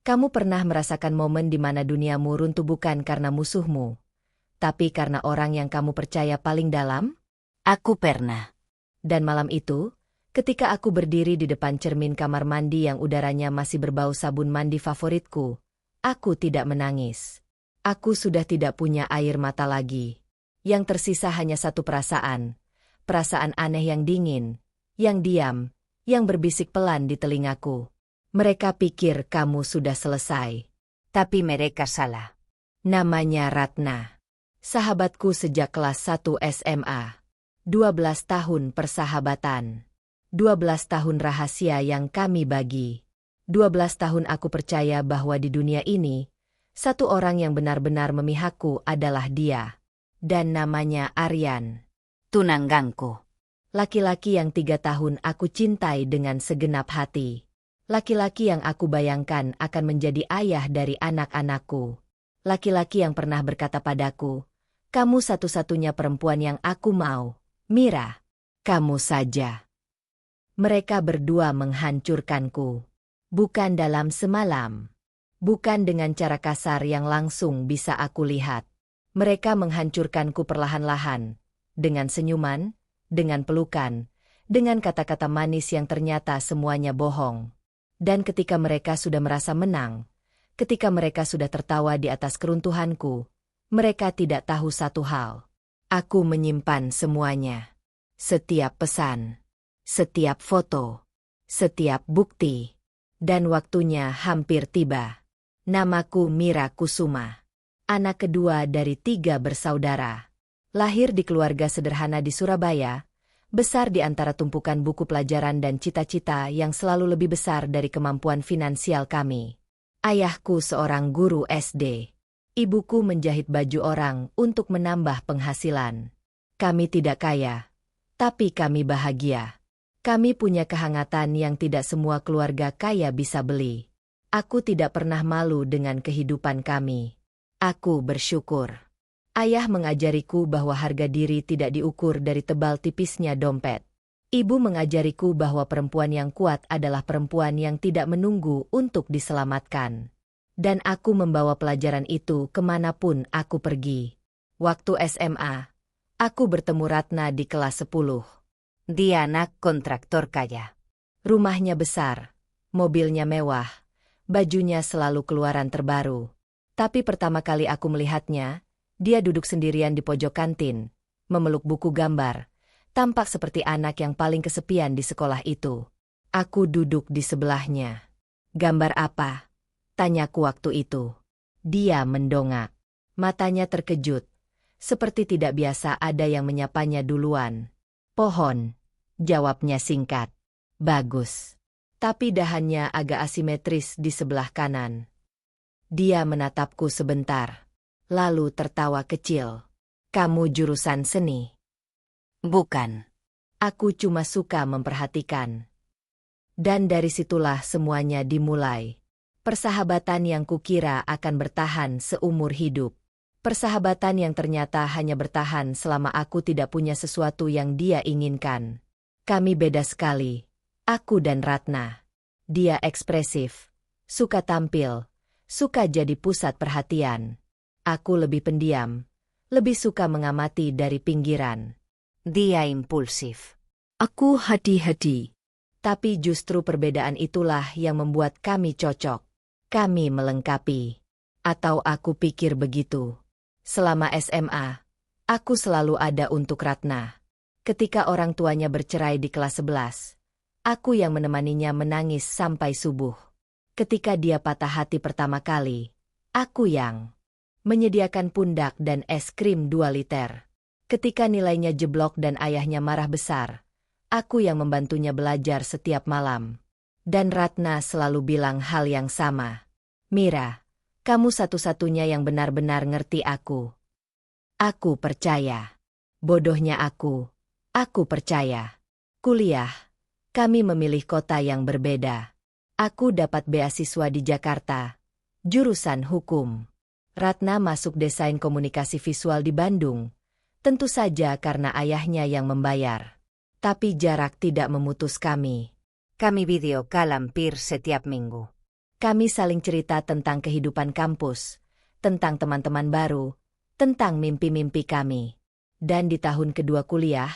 Kamu pernah merasakan momen di mana duniamu runtuh bukan karena musuhmu, tapi karena orang yang kamu percaya paling dalam? Aku pernah. Dan malam itu, ketika aku berdiri di depan cermin kamar mandi yang udaranya masih berbau sabun mandi favoritku, aku tidak menangis. Aku sudah tidak punya air mata lagi. Yang tersisa hanya satu perasaan. Perasaan aneh yang dingin, yang diam, yang berbisik pelan di telingaku. Mereka pikir kamu sudah selesai. Tapi mereka salah. Namanya Ratna. Sahabatku sejak kelas 1 SMA. 12 tahun persahabatan. 12 tahun rahasia yang kami bagi. 12 tahun aku percaya bahwa di dunia ini, satu orang yang benar-benar memihakku adalah dia. Dan namanya Aryan. Tunanganku. Laki-laki yang 3 tahun aku cintai dengan segenap hati. Laki-laki yang aku bayangkan akan menjadi ayah dari anak-anakku. Laki-laki yang pernah berkata padaku, "Kamu satu-satunya perempuan yang aku mau, Mira. Kamu saja." Mereka berdua menghancurkanku. Bukan dalam semalam. Bukan dengan cara kasar yang langsung bisa aku lihat. Mereka menghancurkanku perlahan-lahan. Dengan senyuman, dengan pelukan, dengan kata-kata manis yang ternyata semuanya bohong. Dan ketika mereka sudah merasa menang, ketika mereka sudah tertawa di atas keruntuhanku, mereka tidak tahu satu hal. Aku menyimpan semuanya. Setiap pesan, setiap foto, setiap bukti. Dan waktunya hampir tiba. Namaku Mira Kusuma. Anak kedua dari 3 bersaudara. Lahir di keluarga sederhana di Surabaya, besar di antara tumpukan buku pelajaran dan cita-cita yang selalu lebih besar dari kemampuan finansial kami. Ayahku seorang guru SD. Ibuku menjahit baju orang untuk menambah penghasilan. Kami tidak kaya, tapi kami bahagia. Kami punya kehangatan yang tidak semua keluarga kaya bisa beli. Aku tidak pernah malu dengan kehidupan kami. Aku bersyukur. Ayah mengajariku bahwa harga diri tidak diukur dari tebal tipisnya dompet. Ibu mengajariku bahwa perempuan yang kuat adalah perempuan yang tidak menunggu untuk diselamatkan. Dan aku membawa pelajaran itu kemanapun aku pergi. Waktu SMA, aku bertemu Ratna di kelas 10. Dia anak kontraktor kaya. Rumahnya besar, mobilnya mewah, bajunya selalu keluaran terbaru. Tapi pertama kali aku melihatnya, dia duduk sendirian di pojok kantin, memeluk buku gambar, tampak seperti anak yang paling kesepian di sekolah itu. Aku duduk di sebelahnya. "Gambar apa?" tanyaku waktu itu. Dia mendongak. Matanya terkejut. Seperti tidak biasa ada yang menyapanya duluan. "Pohon," jawabnya singkat. "Bagus." Tapi dahannya agak asimetris di sebelah kanan. Dia menatapku sebentar. Lalu tertawa kecil. "Kamu jurusan seni?" Bukan. Aku cuma suka memperhatikan. Dan dari situlah semuanya dimulai. Persahabatan yang kukira akan bertahan seumur hidup. Persahabatan yang ternyata hanya bertahan selama aku tidak punya sesuatu yang dia inginkan. Kami beda sekali. Aku dan Ratna. Dia ekspresif, suka tampil, suka jadi pusat perhatian. Aku lebih pendiam, lebih suka mengamati dari pinggiran. Dia impulsif. Aku hati-hati. Tapi justru perbedaan itulah yang membuat kami cocok. Kami melengkapi. Atau aku pikir begitu. Selama SMA, aku selalu ada untuk Ratna. Ketika orang tuanya bercerai di kelas 11, aku yang menemaninya menangis sampai subuh. Ketika dia patah hati pertama kali, aku yang menyediakan pundak dan es krim 2 liter. Ketika nilainya jeblok dan ayahnya marah besar, aku yang membantunya belajar setiap malam. Dan Ratna selalu bilang hal yang sama. "Mira, kamu satu-satunya yang benar-benar ngerti aku." Aku percaya. Bodohnya aku percaya. Kuliah, kami memilih kota yang berbeda. Aku dapat beasiswa di Jakarta, jurusan hukum. Ratna masuk desain komunikasi visual di Bandung, tentu saja karena ayahnya yang membayar. Tapi jarak tidak memutus kami. Kami video call hampir setiap minggu. Kami saling cerita tentang kehidupan kampus, tentang teman-teman baru, tentang mimpi-mimpi kami. Dan di tahun kedua kuliah,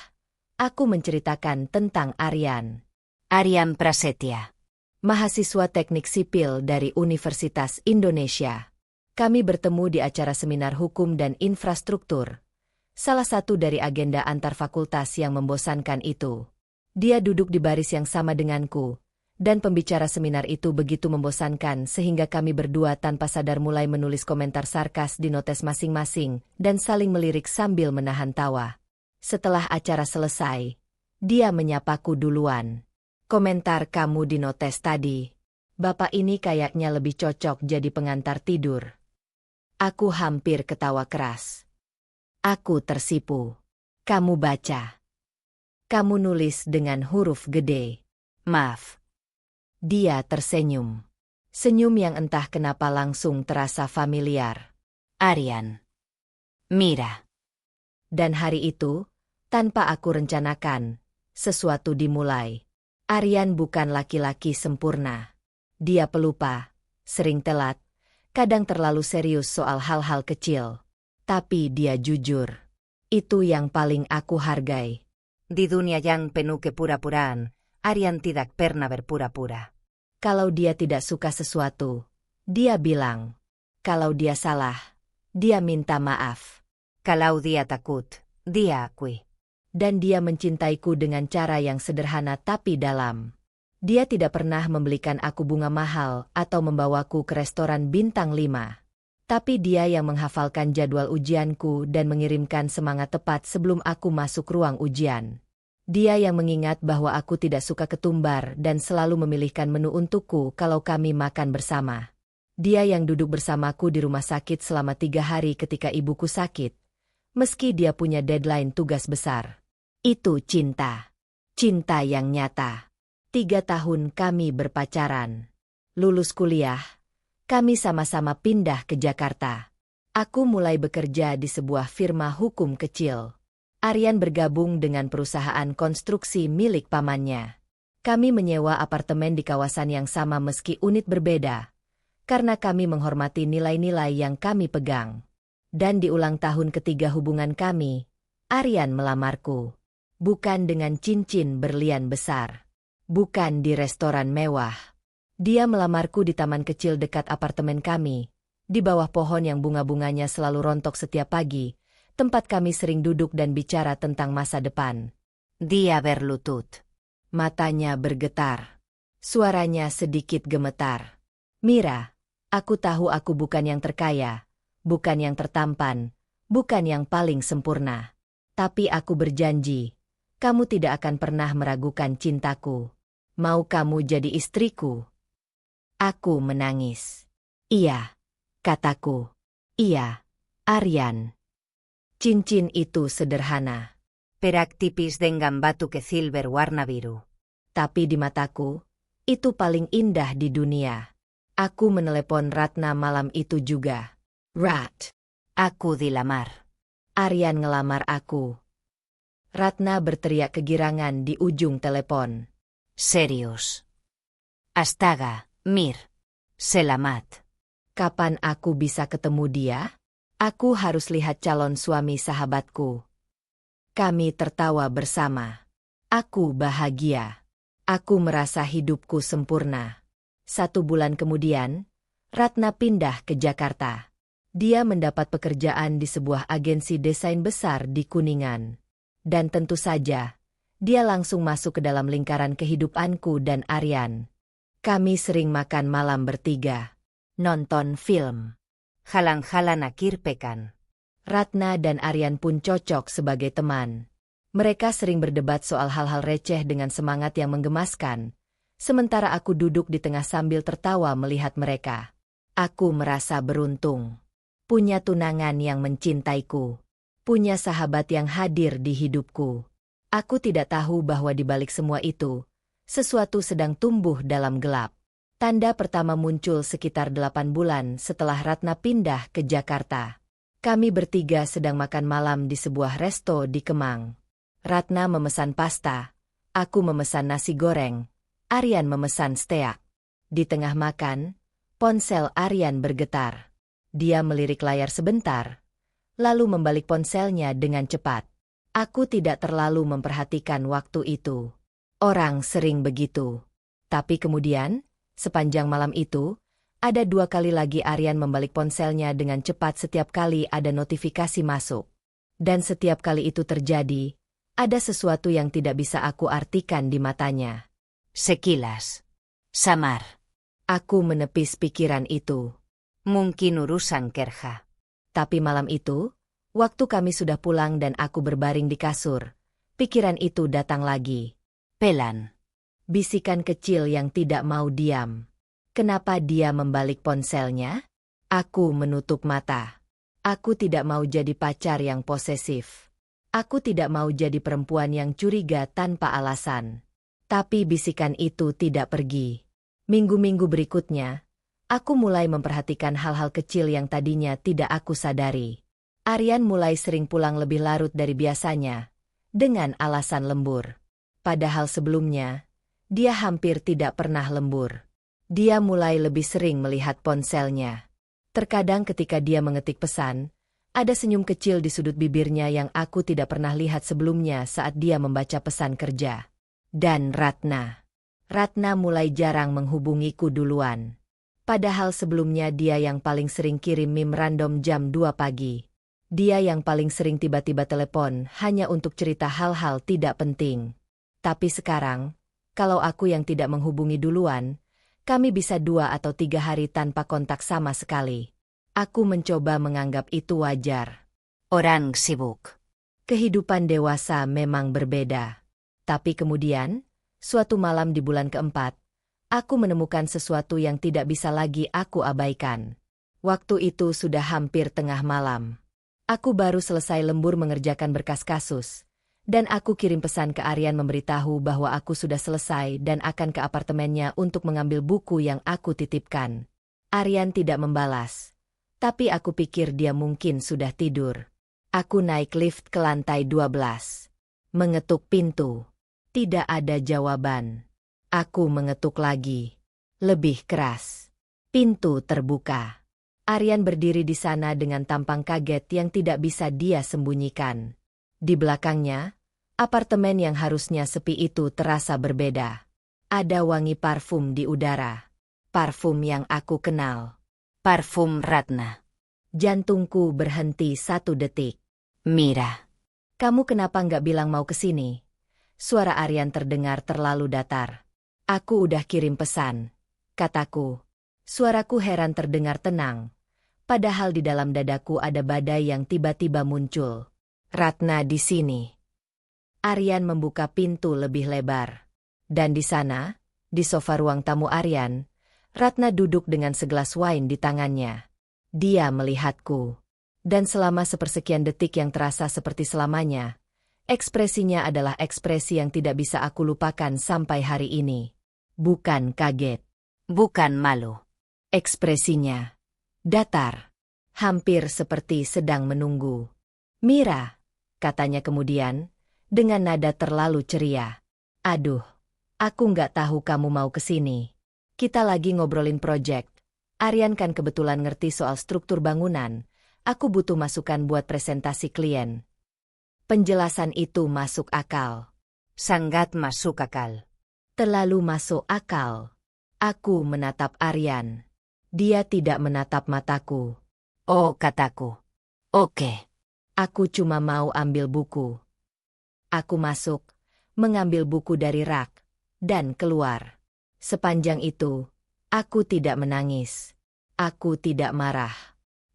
aku menceritakan tentang Aryan. Aryan Prasetya. Mahasiswa teknik sipil dari Universitas Indonesia. Kami bertemu di acara seminar hukum dan infrastruktur. Salah satu dari agenda antar fakultas yang membosankan itu. Dia duduk di baris yang sama denganku. Dan pembicara seminar itu begitu membosankan sehingga kami berdua tanpa sadar mulai menulis komentar sarkas di notes masing-masing dan saling melirik sambil menahan tawa. Setelah acara selesai, dia menyapaku duluan. Komentar kamu di notes tadi. Bapak ini kayaknya lebih cocok jadi pengantar tidur. Aku hampir ketawa keras. Aku tersipu. Kamu baca. Kamu nulis dengan huruf gede. Maaf. Dia tersenyum. Senyum yang entah kenapa langsung terasa familiar. Aryan. Mira. Dan hari itu, tanpa aku rencanakan, sesuatu dimulai. Aryan bukan laki-laki sempurna. Dia pelupa, sering telat, kadang terlalu serius soal hal-hal kecil. Tapi dia jujur. Itu yang paling aku hargai. Di dunia yang penuh kepura-puraan, Aryan tidak pernah berpura-pura. Kalau dia tidak suka sesuatu, dia bilang. Kalau dia salah, dia minta maaf. Kalau dia takut, dia akui. Dan dia mencintaiku dengan cara yang sederhana tapi dalam. Dia tidak pernah membelikan aku bunga mahal atau membawaku ke restoran bintang 5. Tapi dia yang menghafalkan jadwal ujianku dan mengirimkan semangat tepat sebelum aku masuk ruang ujian. Dia yang mengingat bahwa aku tidak suka ketumbar dan selalu memilihkan menu untukku kalau kami makan bersama. Dia yang duduk bersamaku di rumah sakit selama 3 hari ketika ibuku sakit. Meski dia punya deadline tugas besar. Itu cinta. Cinta yang nyata. 3 tahun kami berpacaran. Lulus kuliah, kami sama-sama pindah ke Jakarta. Aku mulai bekerja di sebuah firma hukum kecil. Aryan bergabung dengan perusahaan konstruksi milik pamannya. Kami menyewa apartemen di kawasan yang sama meski unit berbeda. Karena kami menghormati nilai-nilai yang kami pegang. Dan di ulang tahun ketiga hubungan kami, Aryan melamarku. Bukan dengan cincin berlian besar. Bukan di restoran mewah. Dia melamarku di taman kecil dekat apartemen kami. Di bawah pohon yang bunga-bunganya selalu rontok setiap pagi. Tempat kami sering duduk dan bicara tentang masa depan. Dia berlutut. Matanya bergetar. Suaranya sedikit gemetar. Mira, aku tahu aku bukan yang terkaya, bukan yang tertampan, bukan yang paling sempurna. Tapi aku berjanji, kamu tidak akan pernah meragukan cintaku. Mau kamu jadi istriku? Aku menangis. Iya, kataku. Iya, Aryan. Cincin itu sederhana. Perak tipis dengan batu ke silver warna biru. Tapi di mataku, itu paling indah di dunia. Aku menelepon Ratna malam itu juga. Rat. Aku dilamar. Aryan ngelamar aku. Ratna berteriak kegirangan di ujung telepon. Serius. Astaga, Mir. Selamat. Kapan aku bisa ketemu dia? Aku harus lihat calon suami sahabatku. Kami tertawa bersama. Aku bahagia. Aku merasa hidupku sempurna. 1 bulan kemudian, Ratna pindah ke Jakarta. Dia mendapat pekerjaan di sebuah agensi desain besar di Kuningan. Dan tentu saja, dia langsung masuk ke dalam lingkaran kehidupanku dan Aryan. Kami sering makan malam bertiga. Nonton film. Jalan-jalan akhir pekan. Ratna dan Aryan pun cocok sebagai teman. Mereka sering berdebat soal hal-hal receh dengan semangat yang menggemaskan. Sementara aku duduk di tengah sambil tertawa melihat mereka. Aku merasa beruntung. Punya tunangan yang mencintaiku. Punya sahabat yang hadir di hidupku. Aku tidak tahu bahwa di balik semua itu, sesuatu sedang tumbuh dalam gelap. Tanda pertama muncul sekitar 8 bulan setelah Ratna pindah ke Jakarta. Kami bertiga sedang makan malam di sebuah resto di Kemang. Ratna memesan pasta, aku memesan nasi goreng, Aryan memesan steak. Di tengah makan, Ponsel Aryan bergetar. Dia melirik layar sebentar, lalu membalik ponselnya dengan cepat. Aku tidak terlalu memperhatikan waktu itu. Orang sering begitu. Tapi kemudian, sepanjang malam itu, ada 2 kali lagi Aryan membalik ponselnya dengan cepat setiap kali ada notifikasi masuk. Dan setiap kali itu terjadi, ada sesuatu yang tidak bisa aku artikan di matanya. Sekilas. Samar. Aku menepis pikiran itu. Mungkin urusan kerja. Tapi malam itu, waktu kami sudah pulang dan aku berbaring di kasur, pikiran itu datang lagi. Pelan. Bisikan kecil yang tidak mau diam. Kenapa dia membalik ponselnya? Aku menutup mata. Aku tidak mau jadi pacar yang posesif. Aku tidak mau jadi perempuan yang curiga tanpa alasan. Tapi bisikan itu tidak pergi. Minggu-minggu berikutnya, aku mulai memperhatikan hal-hal kecil yang tadinya tidak aku sadari. Aryan mulai sering pulang lebih larut dari biasanya, dengan alasan lembur. Padahal sebelumnya, dia hampir tidak pernah lembur. Dia mulai lebih sering melihat ponselnya. Terkadang ketika dia mengetik pesan, ada senyum kecil di sudut bibirnya yang aku tidak pernah lihat sebelumnya saat dia membaca pesan kerja. Dan Ratna. Ratna mulai jarang menghubungiku duluan. Padahal sebelumnya dia yang paling sering kirim meme random jam 2 pagi. Dia yang paling sering tiba-tiba telepon hanya untuk cerita hal-hal tidak penting. Tapi sekarang, kalau aku yang tidak menghubungi duluan, kami bisa 2 atau 3 hari tanpa kontak sama sekali. Aku mencoba menganggap itu wajar. Orang sibuk. Kehidupan dewasa memang berbeda. Tapi kemudian, suatu malam di bulan keempat, aku menemukan sesuatu yang tidak bisa lagi aku abaikan. Waktu itu sudah hampir tengah malam. Aku baru selesai lembur mengerjakan berkas kasus. Dan aku kirim pesan ke Aryan memberitahu bahwa aku sudah selesai dan akan ke apartemennya untuk mengambil buku yang aku titipkan. Aryan tidak membalas. Tapi aku pikir dia mungkin sudah tidur. Aku naik lift ke lantai 12. Mengetuk pintu. Tidak ada jawaban. Aku mengetuk lagi. Lebih keras. Pintu terbuka. Aryan berdiri di sana dengan tampang kaget yang tidak bisa dia sembunyikan. Di belakangnya, apartemen yang harusnya sepi itu terasa berbeda. Ada wangi parfum di udara. Parfum yang aku kenal. Parfum Ratna. Jantungku berhenti 1 detik. Mira. Kamu kenapa nggak bilang mau ke sini? Suara Aryan terdengar terlalu datar. Aku udah kirim pesan, kataku. Suaraku heran terdengar tenang. Padahal di dalam dadaku ada badai yang tiba-tiba muncul. Ratna di sini. Aryan membuka pintu lebih lebar. Dan di sana, di sofa ruang tamu Aryan, Ratna duduk dengan segelas wine di tangannya. Dia melihatku. Dan selama sepersekian detik yang terasa seperti selamanya, ekspresinya adalah ekspresi yang tidak bisa aku lupakan sampai hari ini. Bukan kaget. Bukan malu. Ekspresinya datar. Hampir seperti sedang menunggu. Mira, katanya kemudian, dengan nada terlalu ceria. Aduh, aku nggak tahu kamu mau kesini. Kita lagi ngobrolin project. Aryan kan kebetulan ngerti soal struktur bangunan. Aku butuh masukan buat presentasi klien. Penjelasan itu masuk akal. Sangat masuk akal. Terlalu masuk akal. Aku menatap Aryan. Dia tidak menatap mataku. Oh, kataku. Oke. Aku cuma mau ambil buku. Aku masuk, mengambil buku dari rak, dan keluar. Sepanjang itu, aku tidak menangis. Aku tidak marah.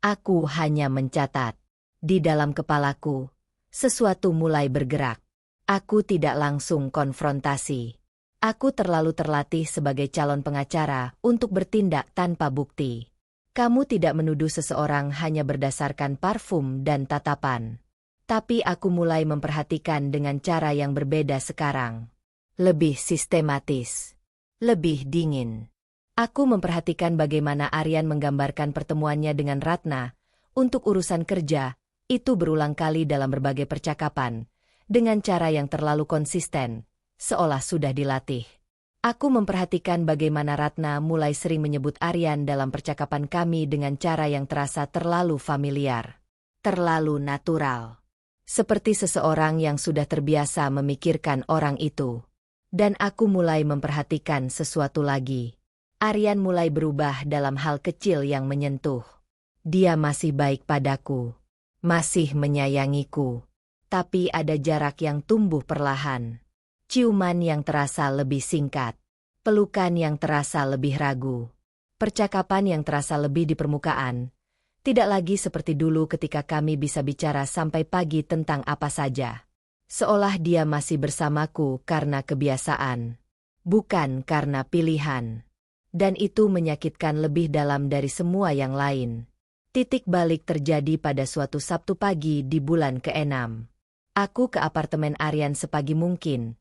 Aku hanya mencatat. Di dalam kepalaku, sesuatu mulai bergerak. Aku tidak langsung konfrontasi. Aku terlalu terlatih sebagai calon pengacara untuk bertindak tanpa bukti. Kamu tidak menuduh seseorang hanya berdasarkan parfum dan tatapan. Tapi aku mulai memperhatikan dengan cara yang berbeda sekarang. Lebih sistematis. Lebih dingin. Aku memperhatikan bagaimana Aryan menggambarkan pertemuannya dengan Ratna untuk urusan kerja, itu berulang kali dalam berbagai percakapan, dengan cara yang terlalu konsisten, seolah sudah dilatih. Aku memperhatikan bagaimana Ratna mulai sering menyebut Aryan dalam percakapan kami dengan cara yang terasa terlalu familiar, terlalu natural. Seperti seseorang yang sudah terbiasa memikirkan orang itu. Dan aku mulai memperhatikan sesuatu lagi. Aryan mulai berubah dalam hal kecil yang menyentuh. Dia masih baik padaku, masih menyayangiku. Tapi ada jarak yang tumbuh perlahan. Ciuman yang terasa lebih singkat. Pelukan yang terasa lebih ragu. Percakapan yang terasa lebih di permukaan. Tidak lagi seperti dulu ketika kami bisa bicara sampai pagi tentang apa saja. Seolah dia masih bersamaku karena kebiasaan. Bukan karena pilihan. Dan itu menyakitkan lebih dalam dari semua yang lain. Titik balik terjadi pada suatu Sabtu pagi di bulan ke-6. Aku ke apartemen Aryan sepagi mungkin.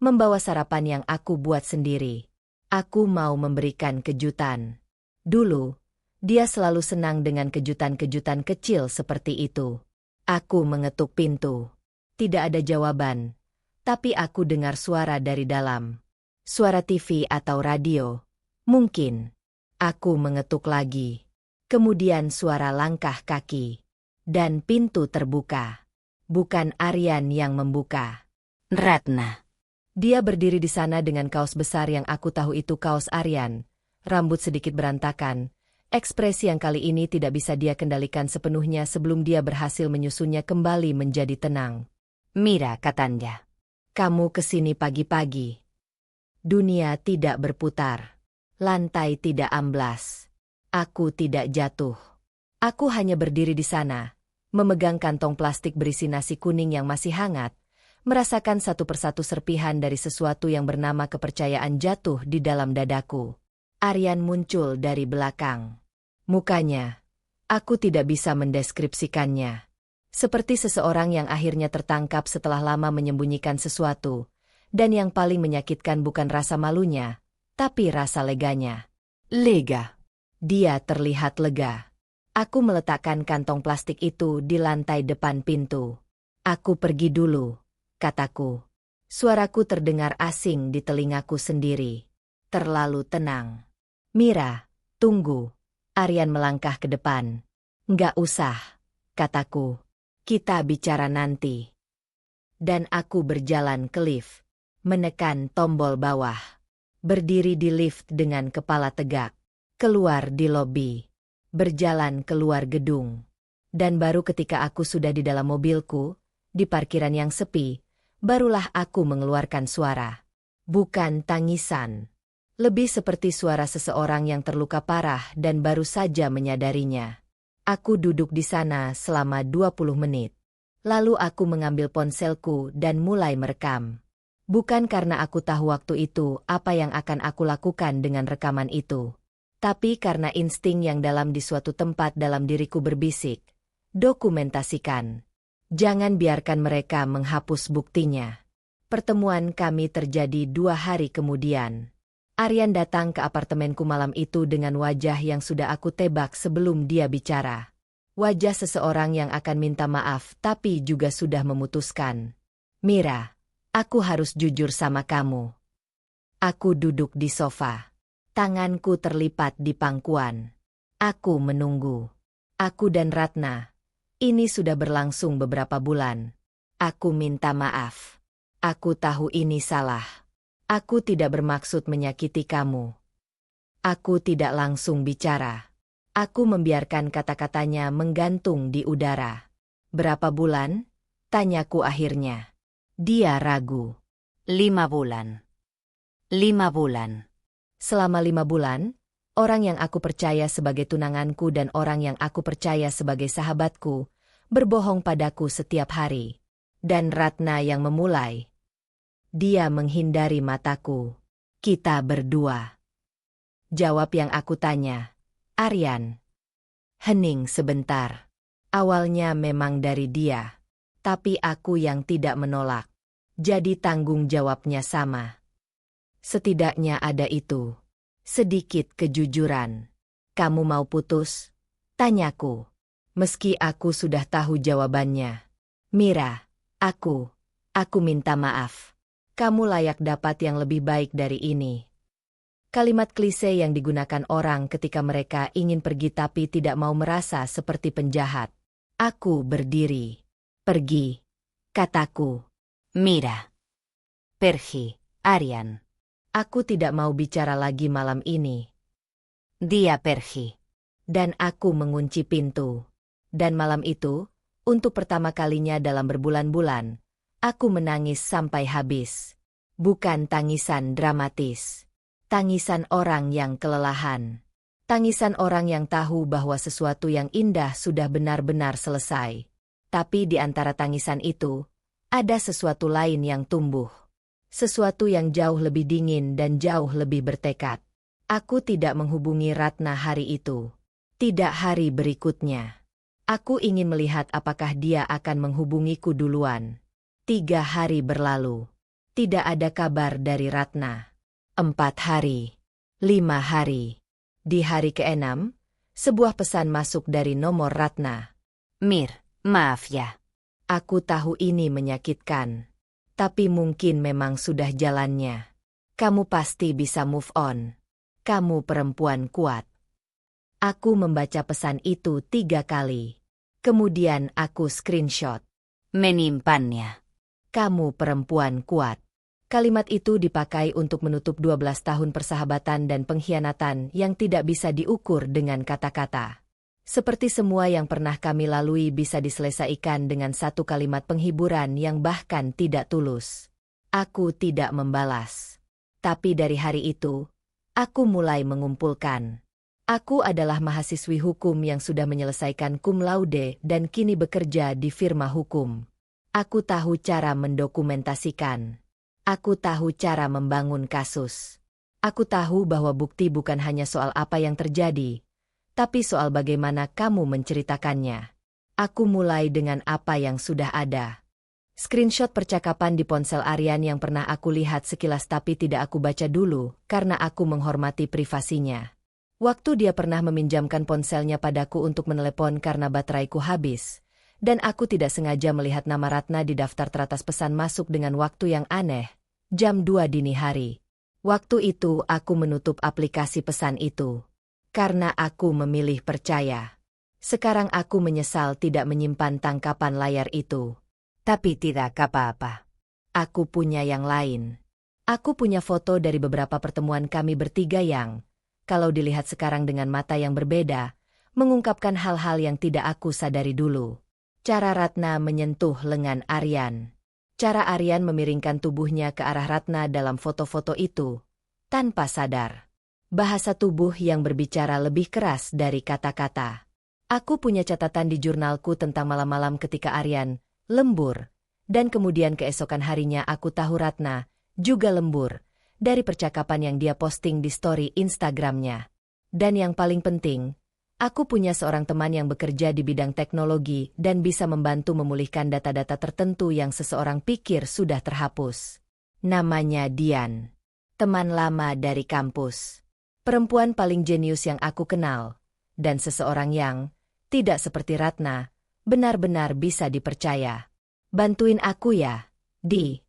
Membawa sarapan yang aku buat sendiri. Aku mau memberikan kejutan. Dulu, dia selalu senang dengan kejutan-kejutan kecil seperti itu. Aku mengetuk pintu. Tidak ada jawaban. Tapi aku dengar suara dari dalam. Suara TV atau radio. Mungkin. Aku mengetuk lagi. Kemudian suara langkah kaki. Dan pintu terbuka. Bukan Aryan yang membuka. Ratna. Dia berdiri di sana dengan kaos besar yang aku tahu itu kaos Aryan, rambut sedikit berantakan, ekspresi yang kali ini tidak bisa dia kendalikan sepenuhnya sebelum dia berhasil menyusunnya kembali menjadi tenang. Mira, katanya. Kamu kesini pagi-pagi. Dunia tidak berputar. Lantai tidak amblas. Aku tidak jatuh. Aku hanya berdiri di sana, memegang kantong plastik berisi nasi kuning yang masih hangat, merasakan satu persatu serpihan dari sesuatu yang bernama kepercayaan jatuh di dalam dadaku. Aryan muncul dari belakang. Mukanya, aku tidak bisa mendeskripsikannya. Seperti seseorang yang akhirnya tertangkap setelah lama menyembunyikan sesuatu, dan yang paling menyakitkan bukan rasa malunya, tapi rasa leganya. Lega. Dia terlihat lega. Aku meletakkan kantong plastik itu di lantai depan pintu. Aku pergi dulu, kataku. Suaraku terdengar asing di telingaku sendiri. Terlalu tenang. Mira, tunggu. Aryan melangkah ke depan. Nggak usah, kataku. Kita bicara nanti. Dan aku berjalan ke lift. Menekan tombol bawah. Berdiri di lift dengan kepala tegak. Keluar di lobi. Berjalan keluar gedung. Dan baru ketika aku sudah di dalam mobilku, di parkiran yang sepi, barulah aku mengeluarkan suara. Bukan tangisan. Lebih seperti suara seseorang yang terluka parah dan baru saja menyadarinya. Aku duduk di sana selama 20 menit. Lalu aku mengambil ponselku dan mulai merekam. Bukan karena aku tahu waktu itu apa yang akan aku lakukan dengan rekaman itu. Tapi karena insting yang dalam di suatu tempat dalam diriku berbisik. Dokumentasikan. Jangan biarkan mereka menghapus buktinya. Pertemuan kami terjadi 2 hari kemudian. Aryan datang ke apartemenku malam itu dengan wajah yang sudah aku tebak sebelum dia bicara. Wajah seseorang yang akan minta maaf tapi juga sudah memutuskan. Mira, aku harus jujur sama kamu. Aku duduk di sofa. Tanganku terlipat di pangkuan. Aku menunggu. Aku dan Ratna. Ini sudah berlangsung beberapa bulan. Aku minta maaf. Aku tahu ini salah. Aku tidak bermaksud menyakiti kamu. Aku tidak langsung bicara. Aku membiarkan kata-katanya menggantung di udara. Berapa bulan? Tanyaku akhirnya. Dia ragu. 5 bulan. 5 bulan. Selama 5 bulan, orang yang aku percaya sebagai tunanganku dan orang yang aku percaya sebagai sahabatku, berbohong padaku setiap hari. Dan Ratna yang memulai. Dia menghindari mataku. Kita berdua. Jawab yang aku tanya. Aryan. Hening sebentar. Awalnya memang dari dia. Tapi aku yang tidak menolak. Jadi tanggung jawabnya sama. Setidaknya ada itu. Sedikit kejujuran. Kamu mau putus? Tanyaku. Meski aku sudah tahu jawabannya. Mira, aku minta maaf. Kamu layak dapat yang lebih baik dari ini. Kalimat klise yang digunakan orang ketika mereka ingin pergi tapi tidak mau merasa seperti penjahat. Aku berdiri. Pergi, kataku. Mira. Pergi, Aryan. Aku tidak mau bicara lagi malam ini. Dia pergi. Dan aku mengunci pintu. Dan malam itu, untuk pertama kalinya dalam berbulan-bulan, aku menangis sampai habis. Bukan tangisan dramatis. Tangisan orang yang kelelahan. Tangisan orang yang tahu bahwa sesuatu yang indah sudah benar-benar selesai. Tapi di antara tangisan itu, ada sesuatu lain yang tumbuh. Sesuatu yang jauh lebih dingin dan jauh lebih bertekad. Aku tidak menghubungi Ratna hari itu. Tidak hari berikutnya. Aku ingin melihat apakah dia akan menghubungiku duluan. 3 hari berlalu. Tidak ada kabar dari Ratna. 4 hari. 5 hari. Di hari ke-6, sebuah pesan masuk dari nomor Ratna. Mir, maaf ya. Aku tahu ini menyakitkan. Tapi mungkin memang sudah jalannya. Kamu pasti bisa move on. Kamu perempuan kuat. Aku membaca pesan itu 3 kali. Kemudian aku screenshot. Menyimpannya. Kamu perempuan kuat. Kalimat itu dipakai untuk menutup 12 tahun persahabatan dan pengkhianatan yang tidak bisa diukur dengan kata-kata. Seperti semua yang pernah kami lalui bisa diselesaikan dengan satu kalimat penghiburan yang bahkan tidak tulus. Aku tidak membalas. Tapi dari hari itu, aku mulai mengumpulkan. Aku adalah mahasiswi hukum yang sudah menyelesaikan cum laude dan kini bekerja di firma hukum. Aku tahu cara mendokumentasikan. Aku tahu cara membangun kasus. Aku tahu bahwa bukti bukan hanya soal apa yang terjadi, tapi soal bagaimana kamu menceritakannya. Aku mulai dengan apa yang sudah ada. Screenshot percakapan di ponsel Aryan yang pernah aku lihat sekilas tapi tidak aku baca dulu karena aku menghormati privasinya. Waktu dia pernah meminjamkan ponselnya padaku untuk menelepon karena bateraiku habis, dan aku tidak sengaja melihat nama Ratna di daftar teratas pesan masuk dengan waktu yang aneh, jam 2 dini hari. Waktu itu aku menutup aplikasi pesan itu. Karena aku memilih percaya. Sekarang aku menyesal tidak menyimpan tangkapan layar itu. Tapi tidak apa-apa. Aku punya yang lain. Aku punya foto dari beberapa pertemuan kami bertiga yang, kalau dilihat sekarang dengan mata yang berbeda, mengungkapkan hal-hal yang tidak aku sadari dulu. Cara Ratna menyentuh lengan Aryan. Cara Aryan memiringkan tubuhnya ke arah Ratna dalam foto-foto itu, tanpa sadar. Bahasa tubuh yang berbicara lebih keras dari kata-kata. Aku punya catatan di jurnalku tentang malam-malam ketika Aryan lembur, dan kemudian keesokan harinya aku tahu Ratna juga lembur, dari percakapan yang dia posting di story Instagramnya. Dan yang paling penting, aku punya seorang teman yang bekerja di bidang teknologi dan bisa membantu memulihkan data-data tertentu yang seseorang pikir sudah terhapus. Namanya Dian. Teman lama dari kampus. Perempuan paling jenius yang aku kenal. Dan seseorang yang, tidak seperti Ratna, benar-benar bisa dipercaya. Bantuin aku ya, Di.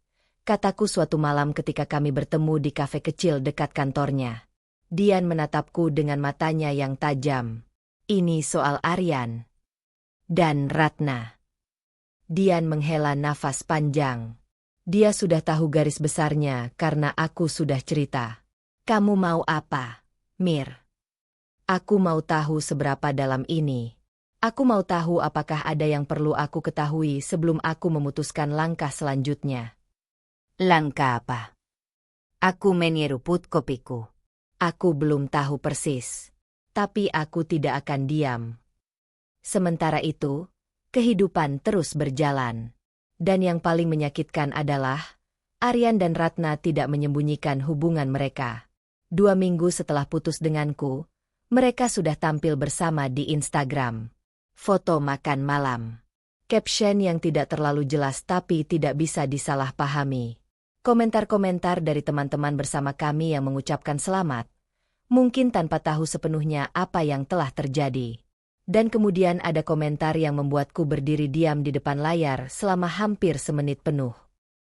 Kataku suatu malam ketika kami bertemu di kafe kecil dekat kantornya. Dian menatapku dengan matanya yang tajam. Ini soal Aryan. Dan Ratna. Dian menghela nafas panjang. Dia sudah tahu garis besarnya karena aku sudah cerita. Kamu mau apa, Mir? Aku mau tahu seberapa dalam ini. Aku mau tahu apakah ada yang perlu aku ketahui sebelum aku memutuskan langkah selanjutnya. Langkah apa? Aku menyeruput kopiku. Aku belum tahu persis. Tapi aku tidak akan diam. Sementara itu, kehidupan terus berjalan. Dan yang paling menyakitkan adalah, Aryan dan Ratna tidak menyembunyikan hubungan mereka. 2 minggu setelah putus denganku, mereka sudah tampil bersama di Instagram. Foto makan malam. Caption yang tidak terlalu jelas tapi tidak bisa disalahpahami. Komentar-komentar dari teman-teman bersama kami yang mengucapkan selamat, mungkin tanpa tahu sepenuhnya apa yang telah terjadi. Dan kemudian ada komentar yang membuatku berdiri diam di depan layar selama hampir semenit penuh.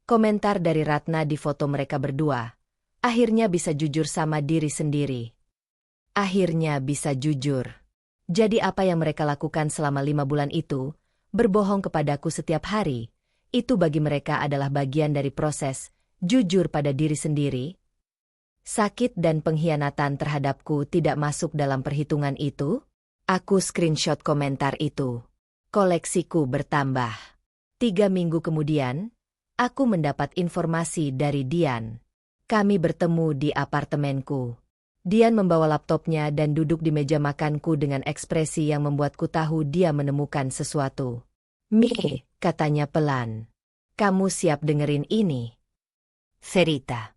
Komentar dari Ratna di foto mereka berdua. Akhirnya bisa jujur sama diri sendiri. Akhirnya bisa jujur. Jadi apa yang mereka lakukan selama 5 bulan itu, berbohong kepadaku setiap hari, itu bagi mereka adalah bagian dari proses jujur pada diri sendiri. Sakit dan pengkhianatan terhadapku tidak masuk dalam perhitungan itu. Aku screenshot komentar itu. Koleksiku bertambah. 3 minggu kemudian, aku mendapat informasi dari Dian. Kami bertemu di apartemenku. Dian membawa laptopnya dan duduk di meja makanku dengan ekspresi yang membuatku tahu dia menemukan sesuatu. "Mie," katanya pelan. "Kamu siap dengerin ini?" Cerita.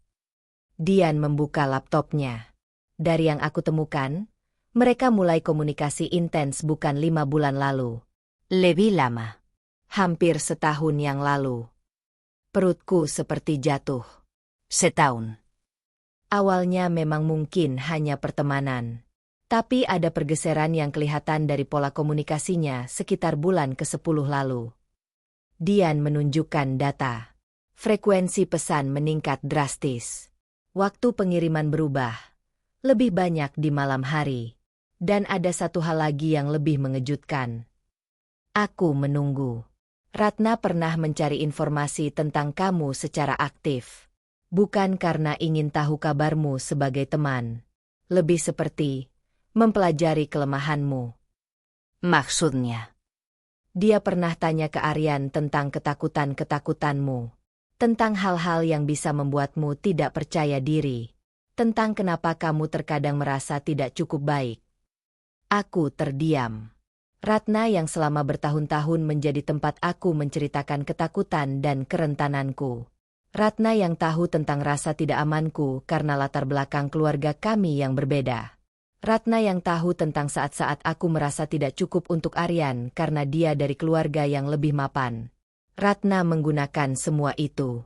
Dian membuka laptopnya. Dari yang aku temukan, mereka mulai komunikasi intens bukan 5 bulan lalu. Lebih lama. Hampir setahun yang lalu. Perutku seperti jatuh. Setahun. Awalnya memang mungkin hanya pertemanan. Tapi ada pergeseran yang kelihatan dari pola komunikasinya sekitar bulan ke-10 lalu. Dian menunjukkan data. Frekuensi pesan meningkat drastis. Waktu pengiriman berubah. Lebih banyak di malam hari. Dan ada satu hal lagi yang lebih mengejutkan. Aku menunggu. Ratna pernah mencari informasi tentang kamu secara aktif. Bukan karena ingin tahu kabarmu sebagai teman. Lebih seperti mempelajari kelemahanmu. Maksudnya? Dia pernah tanya ke Aryan tentang ketakutan-ketakutanmu. Tentang hal-hal yang bisa membuatmu tidak percaya diri. Tentang kenapa kamu terkadang merasa tidak cukup baik. Aku terdiam. Ratna yang selama bertahun-tahun menjadi tempat aku menceritakan ketakutan dan kerentananku. Ratna yang tahu tentang rasa tidak amanku karena latar belakang keluarga kami yang berbeda. Ratna yang tahu tentang saat-saat aku merasa tidak cukup untuk Aryan karena dia dari keluarga yang lebih mapan. Ratna menggunakan semua itu.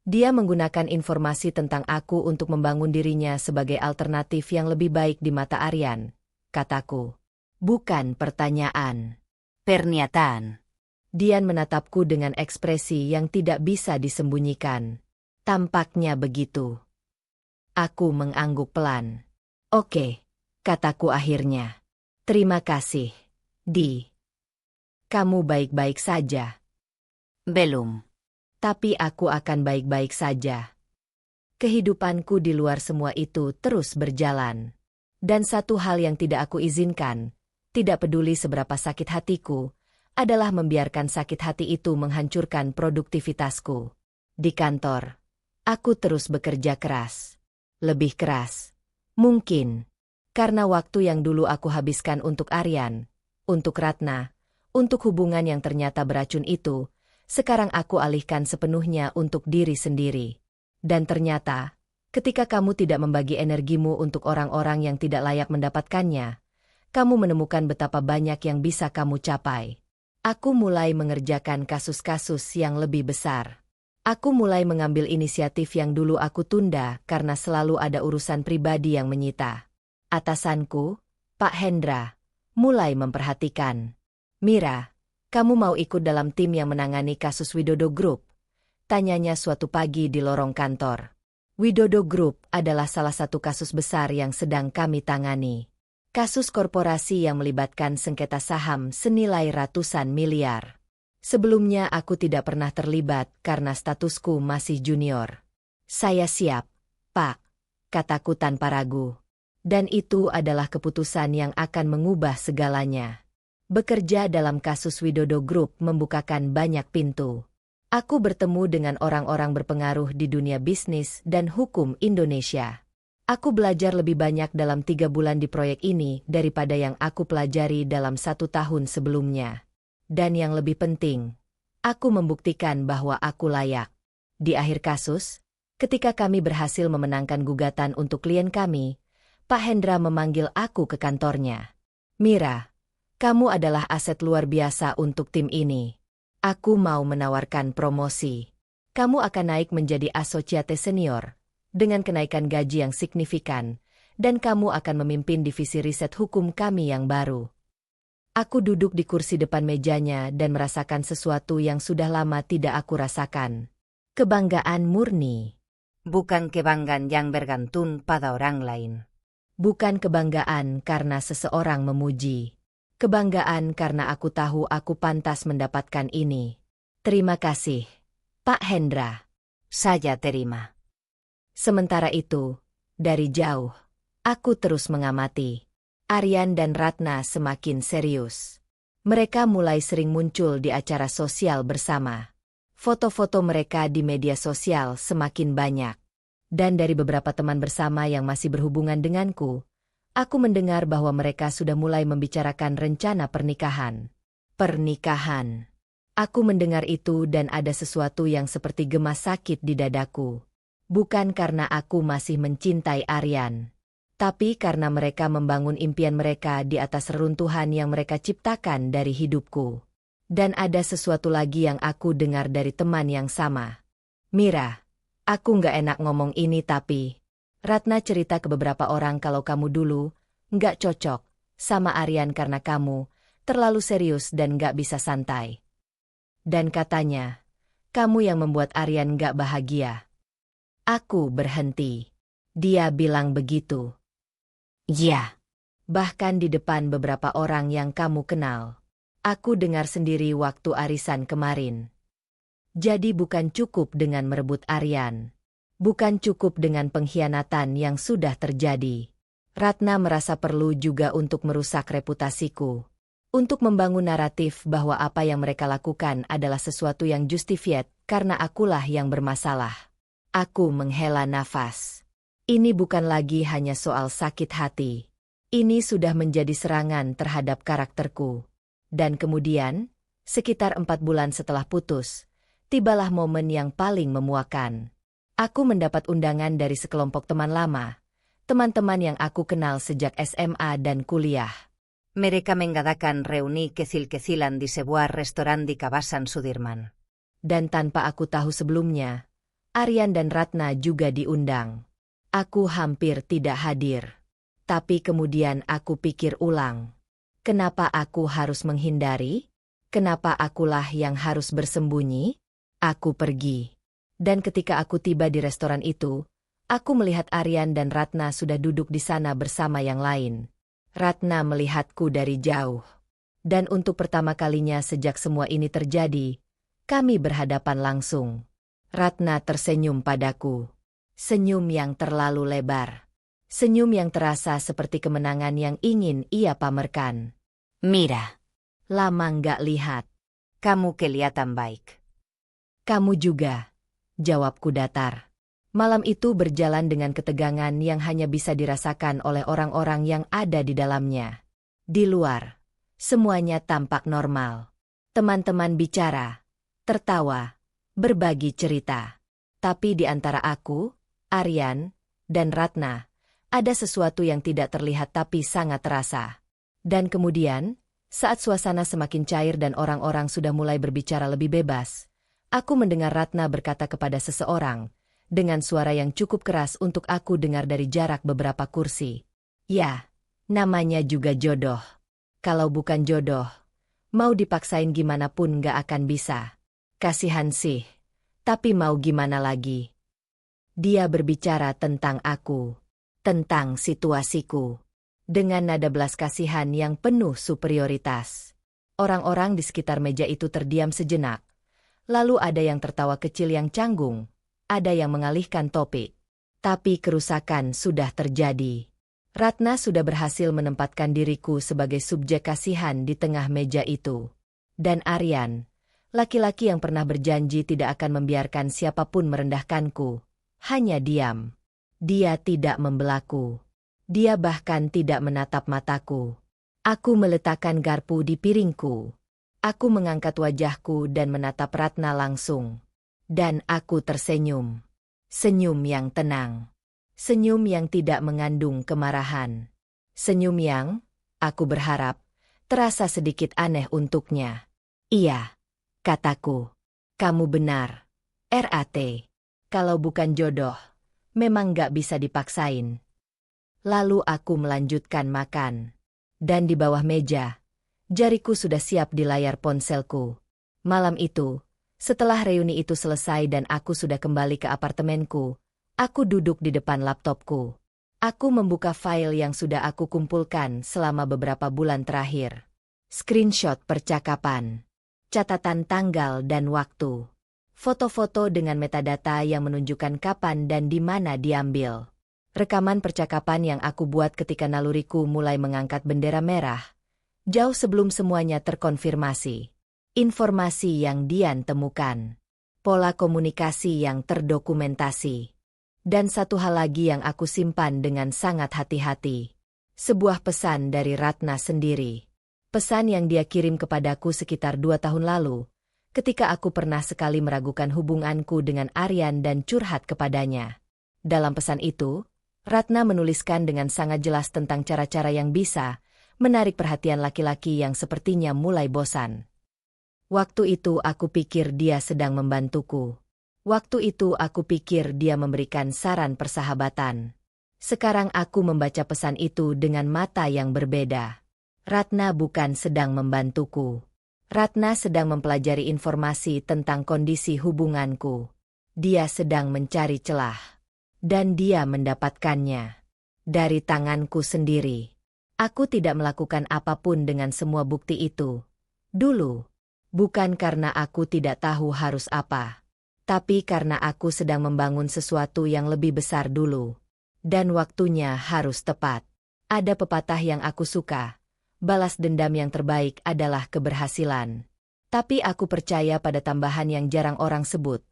Dia menggunakan informasi tentang aku untuk membangun dirinya sebagai alternatif yang lebih baik di mata Aryan, kataku. Bukan pertanyaan. Pernyataan. Dian menatapku dengan ekspresi yang tidak bisa disembunyikan. Tampaknya begitu. Aku mengangguk pelan. "Oke," kataku akhirnya. "Terima kasih, Di. Kamu baik-baik saja." Belum. "Tapi aku akan baik-baik saja." Kehidupanku di luar semua itu terus berjalan. Dan satu hal yang tidak aku izinkan, tidak peduli seberapa sakit hatiku, adalah membiarkan sakit hati itu menghancurkan produktivitasku. Di kantor, aku terus bekerja keras. Lebih keras. Mungkin. Karena waktu yang dulu aku habiskan untuk Aryan, untuk Ratna, untuk hubungan yang ternyata beracun itu, sekarang aku alihkan sepenuhnya untuk diri sendiri. Dan ternyata, ketika kamu tidak membagi energimu untuk orang-orang yang tidak layak mendapatkannya, kamu menemukan betapa banyak yang bisa kamu capai. Aku mulai mengerjakan kasus-kasus yang lebih besar. Aku mulai mengambil inisiatif yang dulu aku tunda karena selalu ada urusan pribadi yang menyita. Atasanku, Pak Hendra, mulai memperhatikan. "Mira, kamu mau ikut dalam tim yang menangani kasus Widodo Group?" Tanyanya suatu pagi di lorong kantor. Widodo Group adalah salah satu kasus besar yang sedang kami tangani. Kasus korporasi yang melibatkan sengketa saham senilai ratusan miliar. Sebelumnya aku tidak pernah terlibat karena statusku masih junior. "Saya siap, Pak," kataku tanpa ragu. Dan itu adalah keputusan yang akan mengubah segalanya. Bekerja dalam kasus Widodo Group membukakan banyak pintu. Aku bertemu dengan orang-orang berpengaruh di dunia bisnis dan hukum Indonesia. Aku belajar lebih banyak dalam 3 bulan di proyek ini daripada yang aku pelajari dalam 1 tahun sebelumnya. Dan yang lebih penting, aku membuktikan bahwa aku layak. Di akhir kasus, ketika kami berhasil memenangkan gugatan untuk klien kami, Pak Hendra memanggil aku ke kantornya. "Mira, kamu adalah aset luar biasa untuk tim ini. Aku mau menawarkan promosi. Kamu akan naik menjadi asosiate senior, dengan kenaikan gaji yang signifikan, dan kamu akan memimpin divisi riset hukum kami yang baru." Aku duduk di kursi depan mejanya dan merasakan sesuatu yang sudah lama tidak aku rasakan. Kebanggaan murni. Bukan kebanggaan yang bergantung pada orang lain. Bukan kebanggaan karena seseorang memuji. Kebanggaan karena aku tahu aku pantas mendapatkan ini. Terima kasih, Pak Hendra. Saya terima. Sementara itu, dari jauh, aku terus mengamati. Aryan dan Ratna semakin serius. Mereka mulai sering muncul di acara sosial bersama. Foto-foto mereka di media sosial semakin banyak. Dan dari beberapa teman bersama yang masih berhubungan denganku, aku mendengar bahwa mereka sudah mulai membicarakan rencana pernikahan. Pernikahan. Aku mendengar itu dan ada sesuatu yang seperti gemas sakit di dadaku. Bukan karena aku masih mencintai Aryan, tapi karena mereka membangun impian mereka di atas reruntuhan yang mereka ciptakan dari hidupku. Dan ada sesuatu lagi yang aku dengar dari teman yang sama. Mira, aku nggak enak ngomong ini tapi Ratna cerita ke beberapa orang kalau kamu dulu nggak cocok sama Aryan karena kamu terlalu serius dan nggak bisa santai. Dan katanya, kamu yang membuat Aryan nggak bahagia. Aku berhenti. Dia bilang begitu. Ya, bahkan di depan beberapa orang yang kamu kenal. Aku dengar sendiri waktu arisan kemarin. Jadi bukan cukup dengan merebut Aryan. Bukan cukup dengan pengkhianatan yang sudah terjadi. Ratna merasa perlu juga untuk merusak reputasiku. Untuk membangun naratif bahwa apa yang mereka lakukan adalah sesuatu yang justified karena akulah yang bermasalah. Aku menghela nafas. Ini bukan lagi hanya soal sakit hati. Ini sudah menjadi serangan terhadap karakterku. Dan kemudian, sekitar 4 bulan setelah putus, tibalah momen yang paling memuakan. Aku mendapat undangan dari sekelompok teman lama, teman-teman yang aku kenal sejak SMA dan kuliah. Mereka mengadakan reuni kecil-kecilan di sebuah restoran di kawasan Sudirman. Dan tanpa aku tahu sebelumnya, Aryan dan Ratna juga diundang. Aku hampir tidak hadir. Tapi kemudian aku pikir ulang. Kenapa aku harus menghindari? Kenapa akulah yang harus bersembunyi? Aku pergi. Dan ketika aku tiba di restoran itu, aku melihat Aryan dan Ratna sudah duduk di sana bersama yang lain. Ratna melihatku dari jauh. Dan untuk pertama kalinya sejak semua ini terjadi, kami berhadapan langsung. Ratna tersenyum padaku. Senyum yang terlalu lebar. Senyum yang terasa seperti kemenangan yang ingin ia pamerkan. Mira. Lama nggak lihat. Kamu kelihatan baik. Kamu juga, jawabku datar. Malam itu berjalan dengan ketegangan yang hanya bisa dirasakan oleh orang-orang yang ada di dalamnya. Di luar, semuanya tampak normal. Teman-teman bicara, tertawa, berbagi cerita. Tapi di antara aku, Aryan, dan Ratna, ada sesuatu yang tidak terlihat tapi sangat terasa. Dan kemudian, saat suasana semakin cair dan orang-orang sudah mulai berbicara lebih bebas, aku mendengar Ratna berkata kepada seseorang, dengan suara yang cukup keras untuk aku dengar dari jarak beberapa kursi. Ya, namanya juga jodoh. Kalau bukan jodoh, mau dipaksain gimana pun nggak akan bisa. Kasihan sih, tapi mau gimana lagi? Dia berbicara tentang aku, tentang situasiku, dengan nada belas kasihan yang penuh superioritas. Orang-orang di sekitar meja itu terdiam sejenak. Lalu ada yang tertawa kecil yang canggung, ada yang mengalihkan topik. Tapi kerusakan sudah terjadi. Ratna sudah berhasil menempatkan diriku sebagai subjek kasihan di tengah meja itu. Dan Aryan, laki-laki yang pernah berjanji tidak akan membiarkan siapapun merendahkanku, hanya diam. Dia tidak membelaku. Dia bahkan tidak menatap mataku. Aku meletakkan garpu di piringku. Aku mengangkat wajahku dan menatap Ratna langsung. Dan aku tersenyum. Senyum yang tenang. Senyum yang tidak mengandung kemarahan. Senyum yang, aku berharap, terasa sedikit aneh untuknya. Iya, kataku. Kamu benar. RAT. Kalau bukan jodoh, memang gak bisa dipaksain. Lalu aku melanjutkan makan. Dan di bawah meja, jariku sudah siap di layar ponselku. Malam itu, setelah reuni itu selesai dan aku sudah kembali ke apartemenku, Aku duduk di depan laptopku. Aku membuka file yang sudah aku kumpulkan selama beberapa bulan terakhir. Screenshot percakapan, catatan tanggal dan waktu, foto-foto dengan metadata yang menunjukkan kapan dan di mana diambil. Rekaman percakapan yang aku buat ketika naluriku mulai mengangkat bendera merah, jauh sebelum semuanya terkonfirmasi. Informasi yang Dian temukan, pola komunikasi yang terdokumentasi. Dan satu hal lagi yang aku simpan dengan sangat hati-hati. Sebuah pesan dari Ratna sendiri. Pesan yang dia kirim kepadaku sekitar 2 tahun lalu, ketika aku pernah sekali meragukan hubunganku dengan Aryan dan curhat kepadanya. Dalam pesan itu, Ratna menuliskan dengan sangat jelas tentang cara-cara yang bisa menarik perhatian laki-laki yang sepertinya mulai bosan. Waktu itu aku pikir dia sedang membantuku. Waktu itu aku pikir dia memberikan saran persahabatan. Sekarang aku membaca pesan itu dengan mata yang berbeda. Ratna bukan sedang membantuku. Ratna sedang mempelajari informasi tentang kondisi hubunganku. Dia sedang mencari celah. Dan dia mendapatkannya. Dari tanganku sendiri. Aku tidak melakukan apapun dengan semua bukti itu. Dulu. Bukan karena aku tidak tahu harus apa. Tapi karena aku sedang membangun sesuatu yang lebih besar dulu. Dan waktunya harus tepat. Ada pepatah yang aku suka. Balas dendam yang terbaik adalah keberhasilan. Tapi aku percaya pada tambahan yang jarang orang sebut.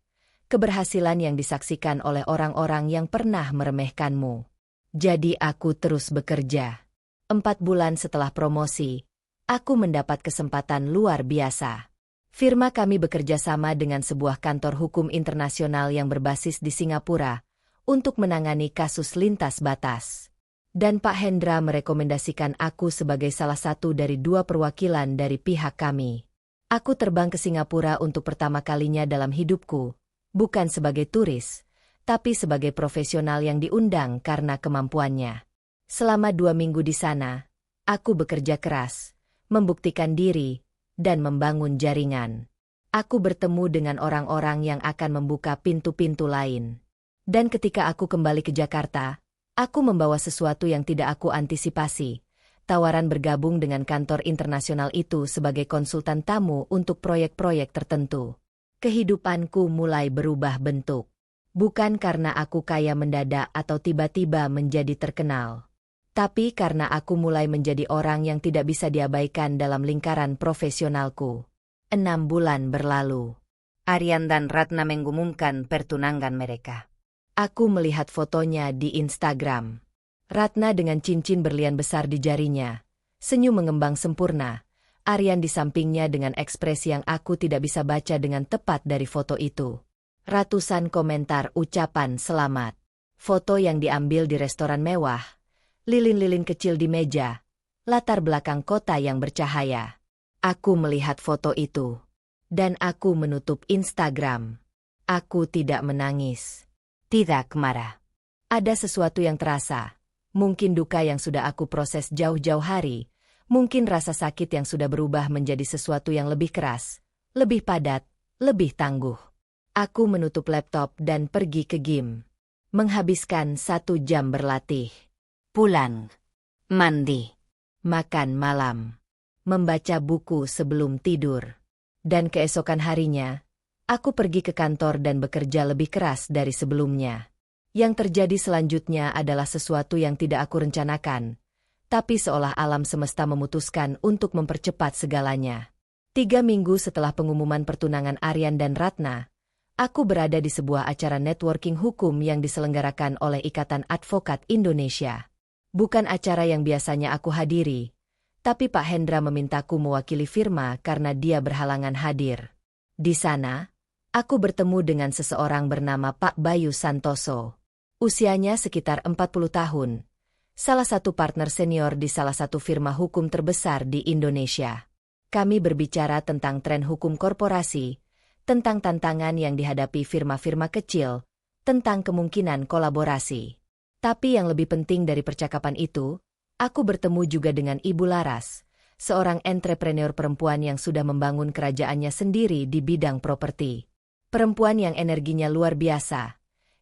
Keberhasilan yang disaksikan oleh orang-orang yang pernah meremehkanmu. Jadi aku terus bekerja. 4 bulan setelah promosi, aku mendapat kesempatan luar biasa. Firma kami bekerja sama dengan sebuah kantor hukum internasional yang berbasis di Singapura untuk menangani kasus lintas batas. Dan Pak Hendra merekomendasikan aku sebagai salah satu dari 2 perwakilan dari pihak kami. Aku terbang ke Singapura untuk pertama kalinya dalam hidupku, bukan sebagai turis, tapi sebagai profesional yang diundang karena kemampuannya. Selama 2 minggu di sana, aku bekerja keras, membuktikan diri, dan membangun jaringan. Aku bertemu dengan orang-orang yang akan membuka pintu-pintu lain. Dan ketika aku kembali ke Jakarta, aku membawa sesuatu yang tidak aku antisipasi, tawaran bergabung dengan kantor internasional itu sebagai konsultan tamu untuk proyek-proyek tertentu. Kehidupanku mulai berubah bentuk. Bukan karena aku kaya mendadak atau tiba-tiba menjadi terkenal. Tapi karena aku mulai menjadi orang yang tidak bisa diabaikan dalam lingkaran profesionalku. 6 bulan berlalu. Aryan dan Ratna mengumumkan pertunangan mereka. Aku melihat fotonya di Instagram. Ratna dengan cincin berlian besar di jarinya. Senyum mengembang sempurna. Aryan di sampingnya dengan ekspresi yang aku tidak bisa baca dengan tepat dari foto itu. Ratusan komentar ucapan selamat. Foto yang diambil di restoran mewah. Lilin-lilin kecil di meja, latar belakang kota yang bercahaya. Aku melihat foto itu. Dan aku menutup Instagram. Aku tidak menangis. Tidak marah. Ada sesuatu yang terasa. Mungkin duka yang sudah aku proses jauh-jauh hari. Mungkin rasa sakit yang sudah berubah menjadi sesuatu yang lebih keras, lebih padat, lebih tangguh. Aku menutup laptop dan pergi ke gym. Menghabiskan 1 jam berlatih. Pulang, mandi, makan malam, membaca buku sebelum tidur. Dan keesokan harinya, aku pergi ke kantor dan bekerja lebih keras dari sebelumnya. Yang terjadi selanjutnya adalah sesuatu yang tidak aku rencanakan, tapi seolah alam semesta memutuskan untuk mempercepat segalanya. 3 minggu setelah pengumuman pertunangan Aryan dan Ratna, aku berada di sebuah acara networking hukum yang diselenggarakan oleh Ikatan Advokat Indonesia. Bukan acara yang biasanya aku hadiri, tapi Pak Hendra memintaku mewakili firma karena dia berhalangan hadir. Di sana, aku bertemu dengan seseorang bernama Pak Bayu Santoso. Usianya sekitar 40 tahun, salah satu partner senior di salah satu firma hukum terbesar di Indonesia. Kami berbicara tentang tren hukum korporasi, tentang tantangan yang dihadapi firma-firma kecil, tentang kemungkinan kolaborasi. Tapi yang lebih penting dari percakapan itu, aku bertemu juga dengan Ibu Laras, seorang entrepreneur perempuan yang sudah membangun kerajaannya sendiri di bidang properti. Perempuan yang energinya luar biasa,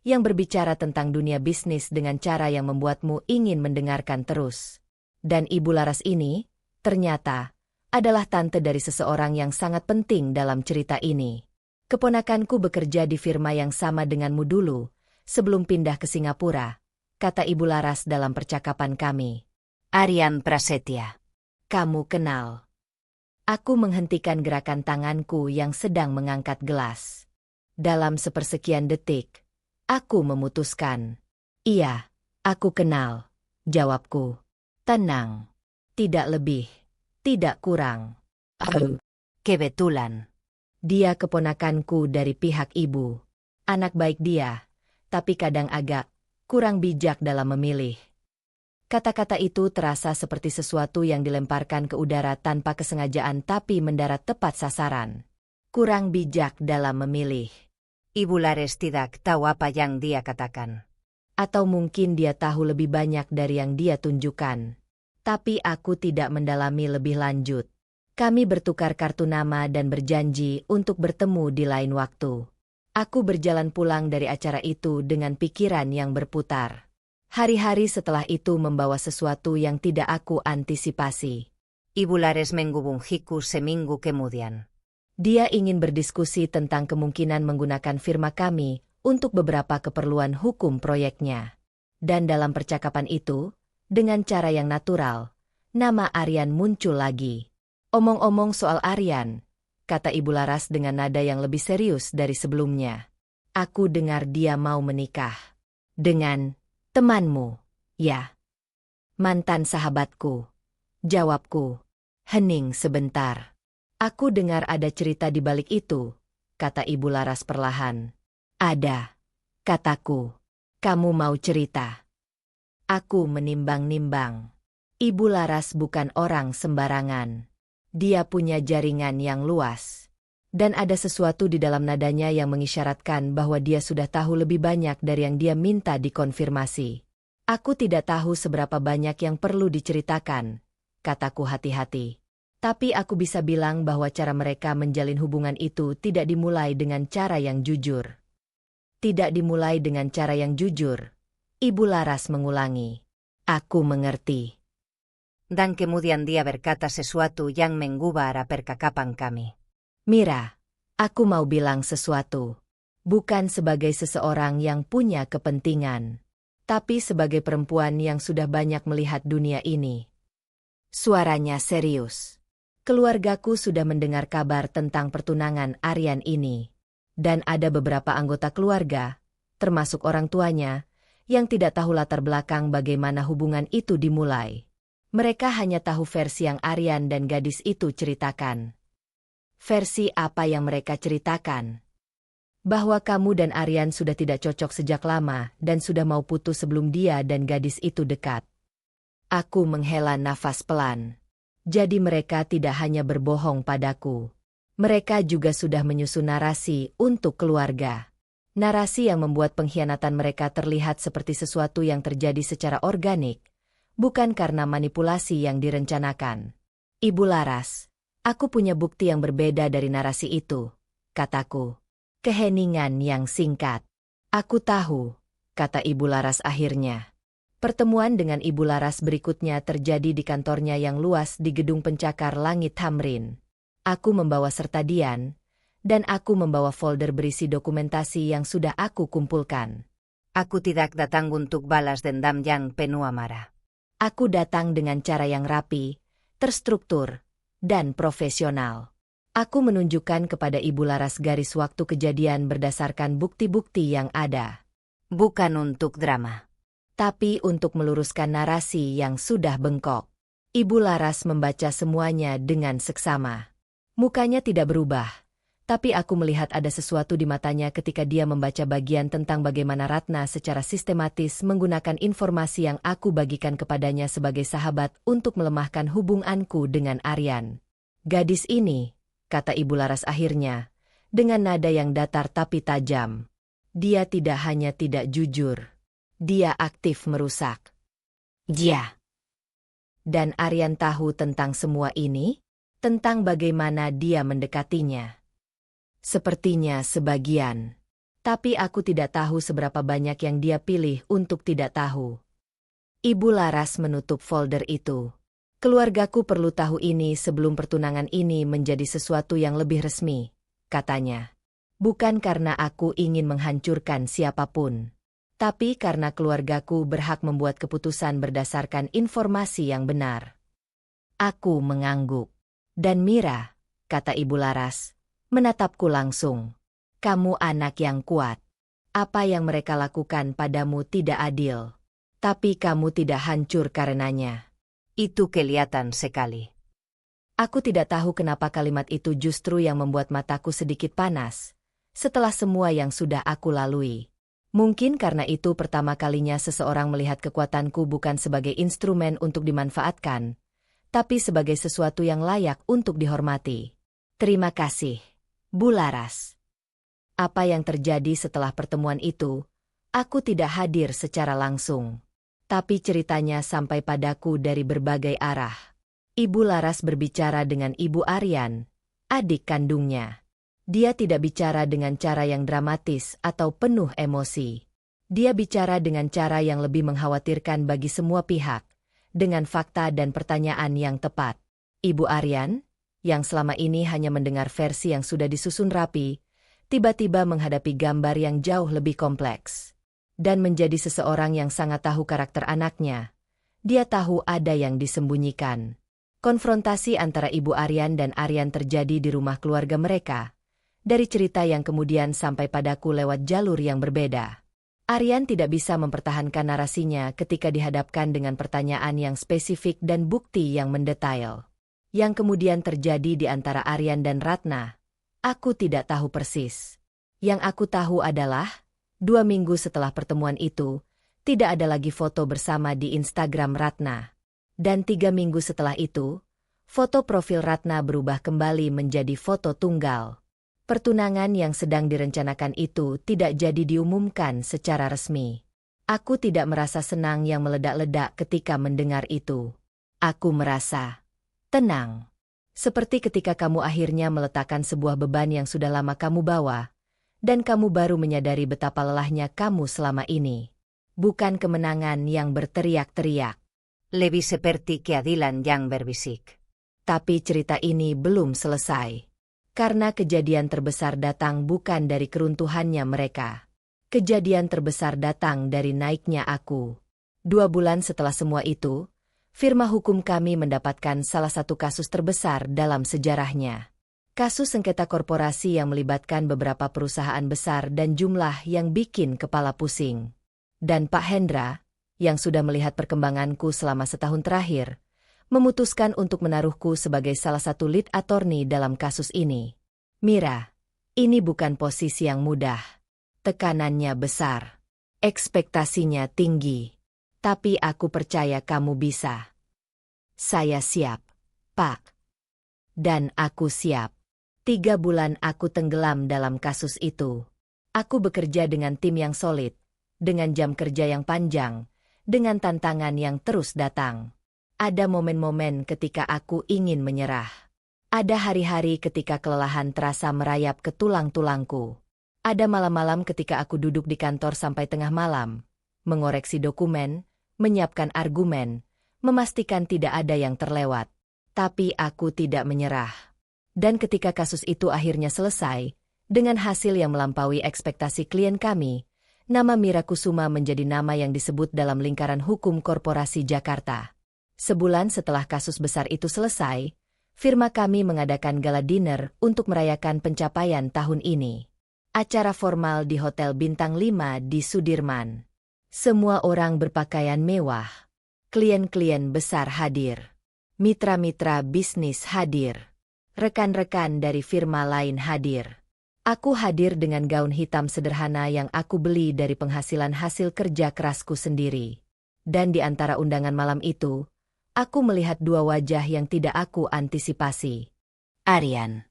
yang berbicara tentang dunia bisnis dengan cara yang membuatmu ingin mendengarkan terus. Dan Ibu Laras ini, ternyata, adalah tante dari seseorang yang sangat penting dalam cerita ini. Keponakanku bekerja di firma yang sama denganmu dulu, sebelum pindah ke Singapura, kata Ibu Laras dalam percakapan kami. Aryan Prasetya. Kamu kenal. Aku menghentikan gerakan tanganku yang sedang mengangkat gelas. Dalam sepersekian detik, aku memutuskan. Iya, aku kenal, jawabku. Tenang. Tidak lebih, tidak kurang. Kebetulan. Dia keponakanku dari pihak ibu. Anak baik dia, tapi kadang agak kurang bijak dalam memilih. Kata-kata itu terasa seperti sesuatu yang dilemparkan ke udara tanpa kesengajaan tapi mendarat tepat sasaran. Kurang bijak dalam memilih. Ibu Laras tidak tahu apa yang dia katakan. Atau mungkin dia tahu lebih banyak dari yang dia tunjukkan. Tapi aku tidak mendalami lebih lanjut. Kami bertukar kartu nama dan berjanji untuk bertemu di lain waktu. Aku berjalan pulang dari acara itu dengan pikiran yang berputar. Hari-hari setelah itu membawa sesuatu yang tidak aku antisipasi. Ibu Laras menghubungiku seminggu kemudian. Dia ingin berdiskusi tentang kemungkinan menggunakan firma kami untuk beberapa keperluan hukum proyeknya. Dan dalam percakapan itu, dengan cara yang natural, nama Aryan muncul lagi. Omong-omong soal Aryan, kata Ibu Laras dengan nada yang lebih serius dari sebelumnya. Aku dengar dia mau menikah. Dengan temanmu, ya. Mantan sahabatku. Jawabku. Hening sebentar. Aku dengar ada cerita di balik itu, kata Ibu Laras perlahan. Ada, kataku. Kamu mau cerita? Aku menimbang-nimbang. Ibu Laras bukan orang sembarangan. Dia punya jaringan yang luas. Dan ada sesuatu di dalam nadanya yang mengisyaratkan bahwa dia sudah tahu lebih banyak dari yang dia minta dikonfirmasi. Aku tidak tahu seberapa banyak yang perlu diceritakan, kataku hati-hati. Tapi aku bisa bilang bahwa cara mereka menjalin hubungan itu tidak dimulai dengan cara yang jujur. Tidak dimulai dengan cara yang jujur. Ibu Laras mengulangi. Aku mengerti. Dan kemudian dia berkata sesuatu yang mengubah percakapan kami. Mira, aku mau bilang sesuatu. Bukan sebagai seseorang yang punya kepentingan, tapi sebagai perempuan yang sudah banyak melihat dunia ini. Suaranya serius. Keluargaku sudah mendengar kabar tentang pertunangan Aryan ini. Dan ada beberapa anggota keluarga, termasuk orang tuanya, yang tidak tahu latar belakang bagaimana hubungan itu dimulai. Mereka hanya tahu versi yang Aryan dan gadis itu ceritakan. Versi apa yang mereka ceritakan? Bahwa kamu dan Aryan sudah tidak cocok sejak lama dan sudah mau putus sebelum dia dan gadis itu dekat. Aku menghela nafas pelan. Jadi mereka tidak hanya berbohong padaku. Mereka juga sudah menyusun narasi untuk keluarga. Narasi yang membuat pengkhianatan mereka terlihat seperti sesuatu yang terjadi secara organik, bukan karena manipulasi yang direncanakan. Ibu Laras, aku punya bukti yang berbeda dari narasi itu, kataku. Keheningan yang singkat. Aku tahu, kata Ibu Laras akhirnya. Pertemuan dengan Ibu Laras berikutnya terjadi di kantornya yang luas di gedung pencakar langit Hamrin. Aku membawa serta Dian, dan aku membawa folder berisi dokumentasi yang sudah aku kumpulkan. Aku tidak datang untuk balas dendam yang penuh amarah. Aku datang dengan cara yang rapi, terstruktur, dan profesional. Aku menunjukkan kepada Ibu Laras garis waktu kejadian berdasarkan bukti-bukti yang ada. Bukan untuk drama, tapi untuk meluruskan narasi yang sudah bengkok. Ibu Laras membaca semuanya dengan seksama. Mukanya tidak berubah, tapi aku melihat ada sesuatu di matanya ketika dia membaca bagian tentang bagaimana Ratna secara sistematis menggunakan informasi yang aku bagikan kepadanya sebagai sahabat untuk melemahkan hubunganku dengan Aryan. Gadis ini, kata Ibu Laras akhirnya, dengan nada yang datar tapi tajam. Dia tidak hanya tidak jujur, dia aktif merusak. Ya. Dan Aryan tahu tentang semua ini? Tentang bagaimana dia mendekatinya. Sepertinya sebagian. Tapi aku tidak tahu seberapa banyak yang dia pilih untuk tidak tahu. Ibu Laras menutup folder itu. Keluargaku perlu tahu ini sebelum pertunangan ini menjadi sesuatu yang lebih resmi, katanya. Bukan karena aku ingin menghancurkan siapapun, tapi karena keluargaku berhak membuat keputusan berdasarkan informasi yang benar. Aku mengangguk. Dan Mira, kata Ibu Laras, menatapku langsung. Kamu anak yang kuat. Apa yang mereka lakukan padamu tidak adil. Tapi kamu tidak hancur karenanya. Itu kelihatan sekali. Aku tidak tahu kenapa kalimat itu justru yang membuat mataku sedikit panas. Setelah semua yang sudah aku lalui. Mungkin karena itu pertama kalinya seseorang melihat kekuatanku bukan sebagai instrumen untuk dimanfaatkan, tapi sebagai sesuatu yang layak untuk dihormati. Terima kasih, Bu Laras. Apa yang terjadi setelah pertemuan itu, aku tidak hadir secara langsung. Tapi ceritanya sampai padaku dari berbagai arah. Ibu Laras berbicara dengan Ibu Aryan, adik kandungnya. Dia tidak bicara dengan cara yang dramatis atau penuh emosi. Dia bicara dengan cara yang lebih mengkhawatirkan bagi semua pihak, dengan fakta dan pertanyaan yang tepat. Ibu Aryan, yang selama ini hanya mendengar versi yang sudah disusun rapi, tiba-tiba menghadapi gambar yang jauh lebih kompleks. Dan menjadi seseorang yang sangat tahu karakter anaknya. Dia tahu ada yang disembunyikan. Konfrontasi antara Ibu Aryan dan Aryan terjadi di rumah keluarga mereka. Dari cerita yang kemudian sampai padaku lewat jalur yang berbeda. Aryan tidak bisa mempertahankan narasinya ketika dihadapkan dengan pertanyaan yang spesifik dan bukti yang mendetail. Yang kemudian terjadi di antara Aryan dan Ratna. Aku tidak tahu persis. Yang aku tahu adalah, 2 minggu setelah pertemuan itu, tidak ada lagi foto bersama di Instagram Ratna. Dan 3 minggu setelah itu, foto profil Ratna berubah kembali menjadi foto tunggal. Pertunangan yang sedang direncanakan itu tidak jadi diumumkan secara resmi. Aku tidak merasa senang yang meledak-ledak ketika mendengar itu. Aku merasa tenang. Seperti ketika kamu akhirnya meletakkan sebuah beban yang sudah lama kamu bawa, dan kamu baru menyadari betapa lelahnya kamu selama ini. Bukan kemenangan yang berteriak-teriak. Lebih seperti keadilan yang berbisik. Tapi cerita ini belum selesai. Karena kejadian terbesar datang bukan dari keruntuhannya mereka. Kejadian terbesar datang dari naiknya aku. 2 bulan setelah semua itu, firma hukum kami mendapatkan salah satu kasus terbesar dalam sejarahnya. Kasus sengketa korporasi yang melibatkan beberapa perusahaan besar dan jumlah yang bikin kepala pusing. Dan Pak Hendra, yang sudah melihat perkembanganku selama setahun terakhir, memutuskan untuk menaruhku sebagai salah satu lead attorney dalam kasus ini. Mira, ini bukan posisi yang mudah. Tekanannya besar. Ekspektasinya tinggi. Tapi aku percaya kamu bisa. Saya siap, Pak. Dan aku siap. 3 bulan aku tenggelam dalam kasus itu. Aku bekerja dengan tim yang solid, dengan jam kerja yang panjang, dengan tantangan yang terus datang. Ada momen-momen ketika aku ingin menyerah. Ada hari-hari ketika kelelahan terasa merayap ke tulang-tulangku. Ada malam-malam ketika aku duduk di kantor sampai tengah malam, mengoreksi dokumen, menyiapkan argumen, memastikan tidak ada yang terlewat. Tapi aku tidak menyerah. Dan ketika kasus itu akhirnya selesai, dengan hasil yang melampaui ekspektasi klien kami, nama Mira Kusuma menjadi nama yang disebut dalam lingkaran hukum korporasi Jakarta. Sebulan setelah kasus besar itu selesai, firma kami mengadakan gala dinner untuk merayakan pencapaian tahun ini. Acara formal di Hotel Bintang 5 di Sudirman. Semua orang berpakaian mewah. Klien-klien besar hadir. Mitra-mitra bisnis hadir. Rekan-rekan dari firma lain hadir. Aku hadir dengan gaun hitam sederhana yang aku beli dari penghasilan hasil kerja kerasku sendiri. Dan di antara undangan malam itu, aku melihat 2 wajah yang tidak aku antisipasi. Aryan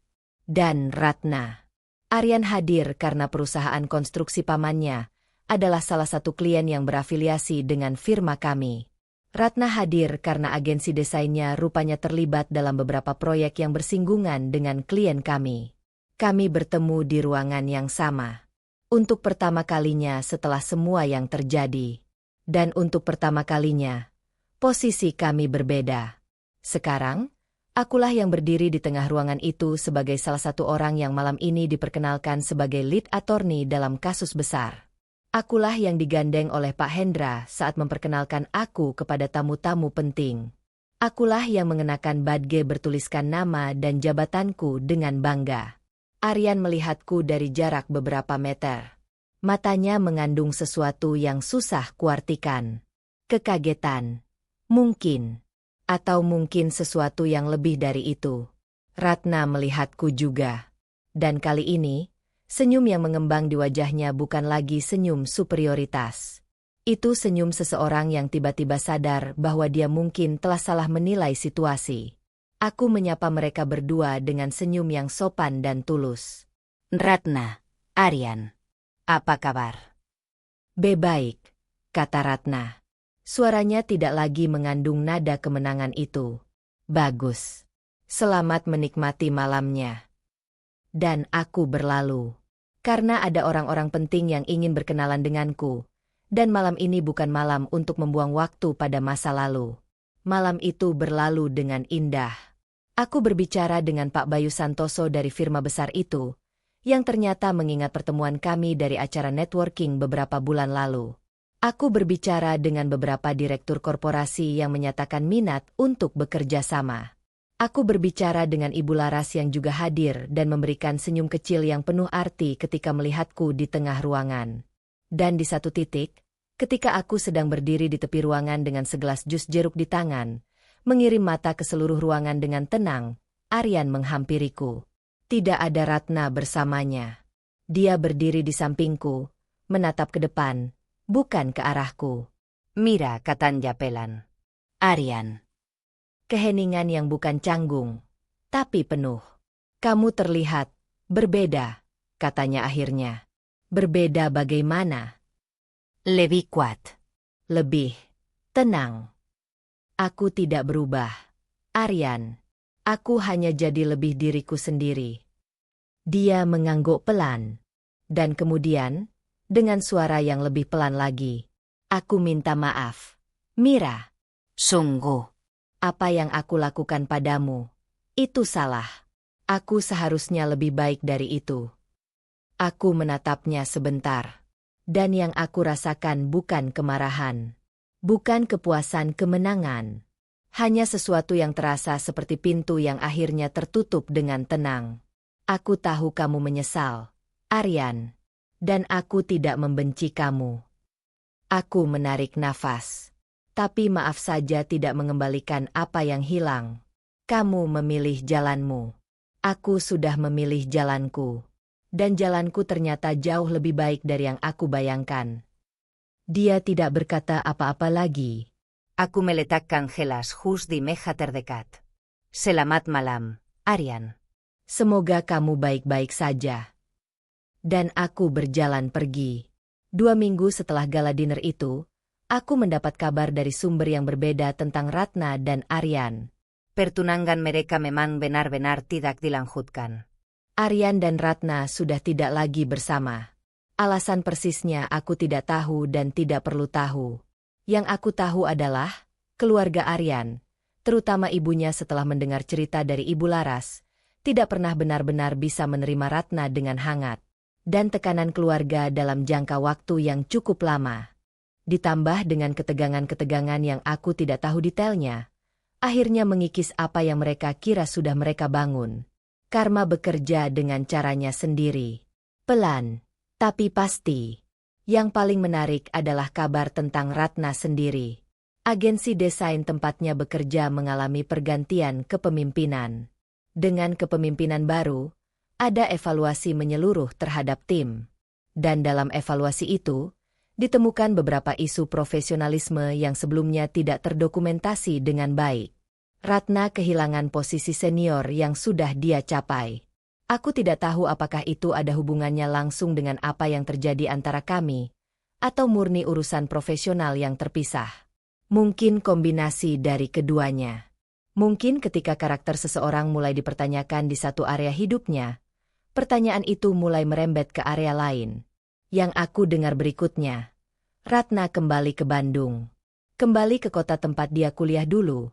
dan Ratna. Aryan hadir karena perusahaan konstruksi pamannya adalah salah satu klien yang berafiliasi dengan firma kami. Ratna hadir karena agensi desainnya rupanya terlibat dalam beberapa proyek yang bersinggungan dengan klien kami. Kami bertemu di ruangan yang sama. Untuk pertama kalinya setelah semua yang terjadi. Dan untuk pertama kalinya, posisi kami berbeda. Sekarang, akulah yang berdiri di tengah ruangan itu sebagai salah satu orang yang malam ini diperkenalkan sebagai lead attorney dalam kasus besar. Akulah yang digandeng oleh Pak Hendra saat memperkenalkan aku kepada tamu-tamu penting. Akulah yang mengenakan badge bertuliskan nama dan jabatanku dengan bangga. Aryan melihatku dari jarak beberapa meter. Matanya mengandung sesuatu yang susah kuartikan. Kekagetan. Mungkin. Atau mungkin sesuatu yang lebih dari itu. Ratna melihatku juga. Dan kali ini, senyum yang mengembang di wajahnya bukan lagi senyum superioritas. Itu senyum seseorang yang tiba-tiba sadar bahwa dia mungkin telah salah menilai situasi. Aku menyapa mereka berdua dengan senyum yang sopan dan tulus. Ratna, Aryan. Apa kabar? Baik, kata Ratna. Suaranya tidak lagi mengandung nada kemenangan itu. Bagus. Selamat menikmati malamnya. Dan aku berlalu. Karena ada orang-orang penting yang ingin berkenalan denganku. Dan malam ini bukan malam untuk membuang waktu pada masa lalu. Malam itu berlalu dengan indah. Aku berbicara dengan Pak Bayu Santoso dari firma besar itu, yang ternyata mengingat pertemuan kami dari acara networking beberapa bulan lalu. Aku berbicara dengan beberapa direktur korporasi yang menyatakan minat untuk bekerja sama. Aku berbicara dengan Ibu Laras yang juga hadir dan memberikan senyum kecil yang penuh arti ketika melihatku di tengah ruangan. Dan di satu titik, ketika aku sedang berdiri di tepi ruangan dengan segelas jus jeruk di tangan, mengirim mata ke seluruh ruangan dengan tenang, Aryan menghampiriku. Tidak ada Ratna bersamanya. Dia berdiri di sampingku, menatap ke depan, bukan ke arahku. Mira, Katanya Pelan. Aryan. Keheningan yang bukan canggung, tapi penuh. Kamu terlihat berbeda, katanya akhirnya. Berbeda bagaimana? Lebih kuat. Lebih tenang. Aku tidak berubah, Aryan. Aku hanya jadi lebih diriku sendiri. Dia mengangguk pelan. Dan kemudian, dengan suara yang lebih pelan lagi. Aku minta maaf. Mira. Sungguh. Apa yang aku lakukan padamu, itu salah. Aku seharusnya lebih baik dari itu. Aku menatapnya sebentar. Dan yang aku rasakan bukan kemarahan. Bukan kepuasan kemenangan. Hanya sesuatu yang terasa seperti pintu yang akhirnya tertutup dengan tenang. Aku tahu kamu menyesal, Aryan. Dan aku tidak membenci kamu. Aku menarik nafas. Tapi maaf saja tidak mengembalikan apa yang hilang. Kamu memilih jalanmu. Aku sudah memilih jalanku. Dan jalanku ternyata jauh lebih baik dari yang aku bayangkan. Dia tidak berkata apa-apa lagi. Aku meletakkan gelas hus di meja terdekat. Selamat malam, Aryan. Semoga kamu baik-baik saja. Dan aku berjalan pergi. 2 minggu setelah gala dinner itu, aku mendapat kabar dari sumber yang berbeda tentang Ratna dan Aryan. Pertunangan mereka memang benar-benar tidak dilanjutkan. Aryan dan Ratna sudah tidak lagi bersama. Alasan persisnya aku tidak tahu dan tidak perlu tahu. Yang aku tahu adalah, keluarga Aryan, terutama ibunya setelah mendengar cerita dari Ibu Laras, tidak pernah benar-benar bisa menerima Ratna dengan hangat. Dan tekanan keluarga dalam jangka waktu yang cukup lama. Ditambah dengan ketegangan-ketegangan yang aku tidak tahu detailnya, akhirnya mengikis apa yang mereka kira sudah mereka bangun. Karma bekerja dengan caranya sendiri. Pelan, tapi pasti. Yang paling menarik adalah kabar tentang Ratna sendiri. Agensi desain tempatnya bekerja mengalami pergantian kepemimpinan. Dengan kepemimpinan baru, ada evaluasi menyeluruh terhadap tim. Dan dalam evaluasi itu, ditemukan beberapa isu profesionalisme yang sebelumnya tidak terdokumentasi dengan baik. Ratna kehilangan posisi senior yang sudah dia capai. Aku tidak tahu apakah itu ada hubungannya langsung dengan apa yang terjadi antara kami, atau murni urusan profesional yang terpisah. Mungkin kombinasi dari keduanya. Mungkin ketika karakter seseorang mulai dipertanyakan di satu area hidupnya, pertanyaan itu mulai merembet ke area lain. Yang aku dengar berikutnya, Ratna kembali ke Bandung. Kembali ke kota tempat dia kuliah dulu.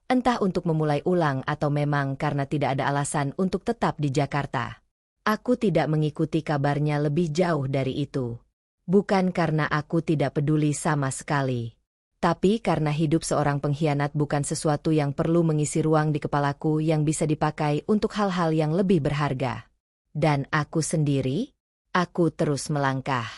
Entah untuk memulai ulang atau memang karena tidak ada alasan untuk tetap di Jakarta. Aku tidak mengikuti kabarnya lebih jauh dari itu. Bukan karena aku tidak peduli sama sekali. Tapi karena hidup seorang pengkhianat bukan sesuatu yang perlu mengisi ruang di kepalaku yang bisa dipakai untuk hal-hal yang lebih berharga. Dan aku sendiri? Aku terus melangkah.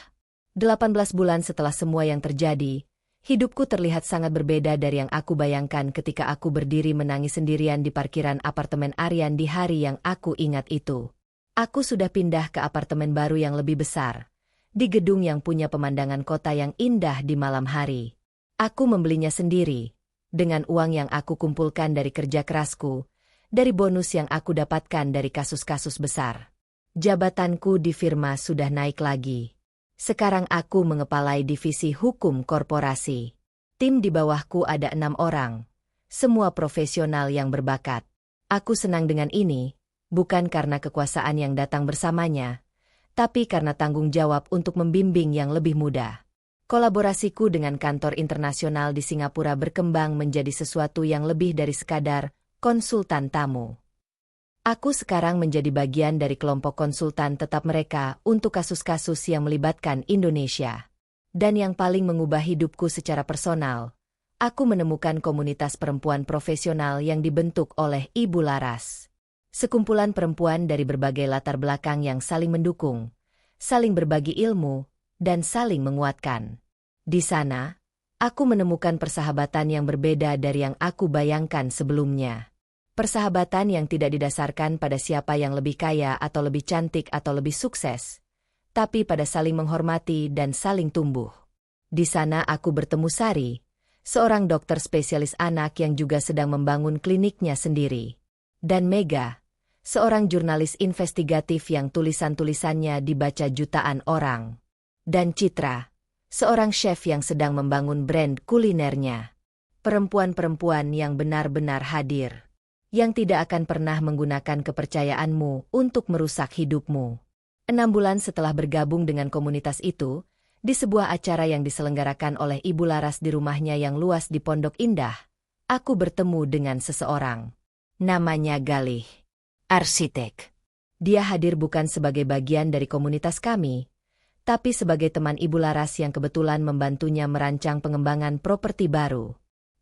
18 bulan setelah semua yang terjadi, hidupku terlihat sangat berbeda dari yang aku bayangkan ketika aku berdiri menangis sendirian di parkiran apartemen Aryan di hari yang aku ingat itu. Aku sudah pindah ke apartemen baru yang lebih besar, di gedung yang punya pemandangan kota yang indah di malam hari. Aku membelinya sendiri, dengan uang yang aku kumpulkan dari kerja kerasku, dari bonus yang aku dapatkan dari kasus-kasus besar. Jabatanku di firma sudah naik lagi. Sekarang aku mengepalai divisi hukum korporasi. Tim di bawahku ada 6 orang. Semua profesional yang berbakat. Aku senang dengan ini, bukan karena kekuasaan yang datang bersamanya, tapi karena tanggung jawab untuk membimbing yang lebih muda. Kolaborasiku dengan kantor internasional di Singapura berkembang menjadi sesuatu yang lebih dari sekadar konsultan tamu. Aku sekarang menjadi bagian dari kelompok konsultan tetap mereka untuk kasus-kasus yang melibatkan Indonesia. Dan yang paling mengubah hidupku secara personal, aku menemukan komunitas perempuan profesional yang dibentuk oleh Ibu Laras. Sekumpulan perempuan dari berbagai latar belakang yang saling mendukung, saling berbagi ilmu, dan saling menguatkan. Di sana, aku menemukan persahabatan yang berbeda dari yang aku bayangkan sebelumnya. Persahabatan yang tidak didasarkan pada siapa yang lebih kaya atau lebih cantik atau lebih sukses, tapi pada saling menghormati dan saling tumbuh. Di sana aku bertemu Sari, seorang dokter spesialis anak yang juga sedang membangun kliniknya sendiri. Dan Mega, seorang jurnalis investigatif yang tulisan-tulisannya dibaca jutaan orang. Dan Citra, seorang chef yang sedang membangun brand kulinernya. Perempuan-perempuan yang benar-benar hadir. Yang tidak akan pernah menggunakan kepercayaanmu untuk merusak hidupmu. 6 bulan setelah bergabung dengan komunitas itu, di sebuah acara yang diselenggarakan oleh Ibu Laras di rumahnya yang luas di Pondok Indah, aku bertemu dengan seseorang. Namanya Galih. Arsitek. Dia hadir bukan sebagai bagian dari komunitas kami, tapi sebagai teman Ibu Laras yang kebetulan membantunya merancang pengembangan properti baru.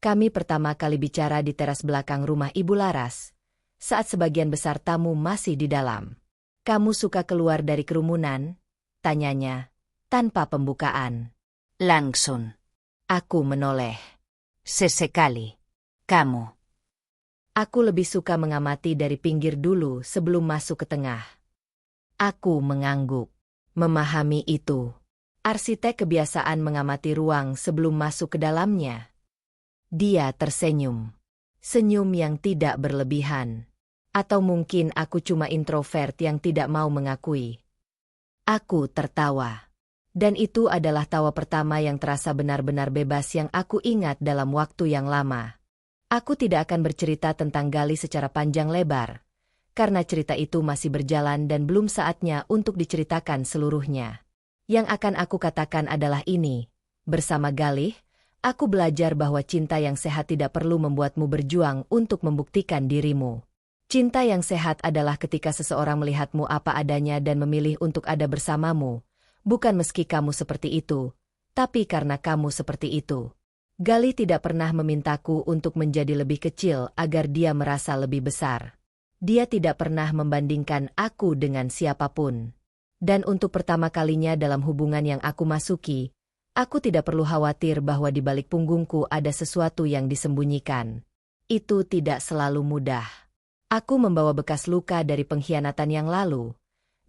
Kami pertama kali bicara di teras belakang rumah Ibu Laras, saat sebagian besar tamu masih di dalam. "Kamu suka keluar dari kerumunan?" tanyanya, tanpa pembukaan. Langsung. Aku menoleh. "Sesekali. Kamu?" Aku lebih suka mengamati dari pinggir dulu sebelum masuk ke tengah. Aku mengangguk. Memahami itu. Arsitek kebiasaan mengamati ruang sebelum masuk ke dalamnya. Dia tersenyum. Senyum yang tidak berlebihan. Atau mungkin aku cuma introvert yang tidak mau mengakui. Aku tertawa. Dan itu adalah tawa pertama yang terasa benar-benar bebas yang aku ingat dalam waktu yang lama. Aku tidak akan bercerita tentang Galih secara panjang lebar, karena cerita itu masih berjalan dan belum saatnya untuk diceritakan seluruhnya. Yang akan aku katakan adalah ini. Bersama Galih, aku belajar bahwa cinta yang sehat tidak perlu membuatmu berjuang untuk membuktikan dirimu. Cinta yang sehat adalah ketika seseorang melihatmu apa adanya dan memilih untuk ada bersamamu, bukan meski kamu seperti itu, tapi karena kamu seperti itu. Galih tidak pernah memintaku untuk menjadi lebih kecil agar dia merasa lebih besar. Dia tidak pernah membandingkan aku dengan siapapun. Dan untuk pertama kalinya dalam hubungan yang aku masuki, aku tidak perlu khawatir bahwa di balik punggungku ada sesuatu yang disembunyikan. Itu tidak selalu mudah. Aku membawa bekas luka dari pengkhianatan yang lalu,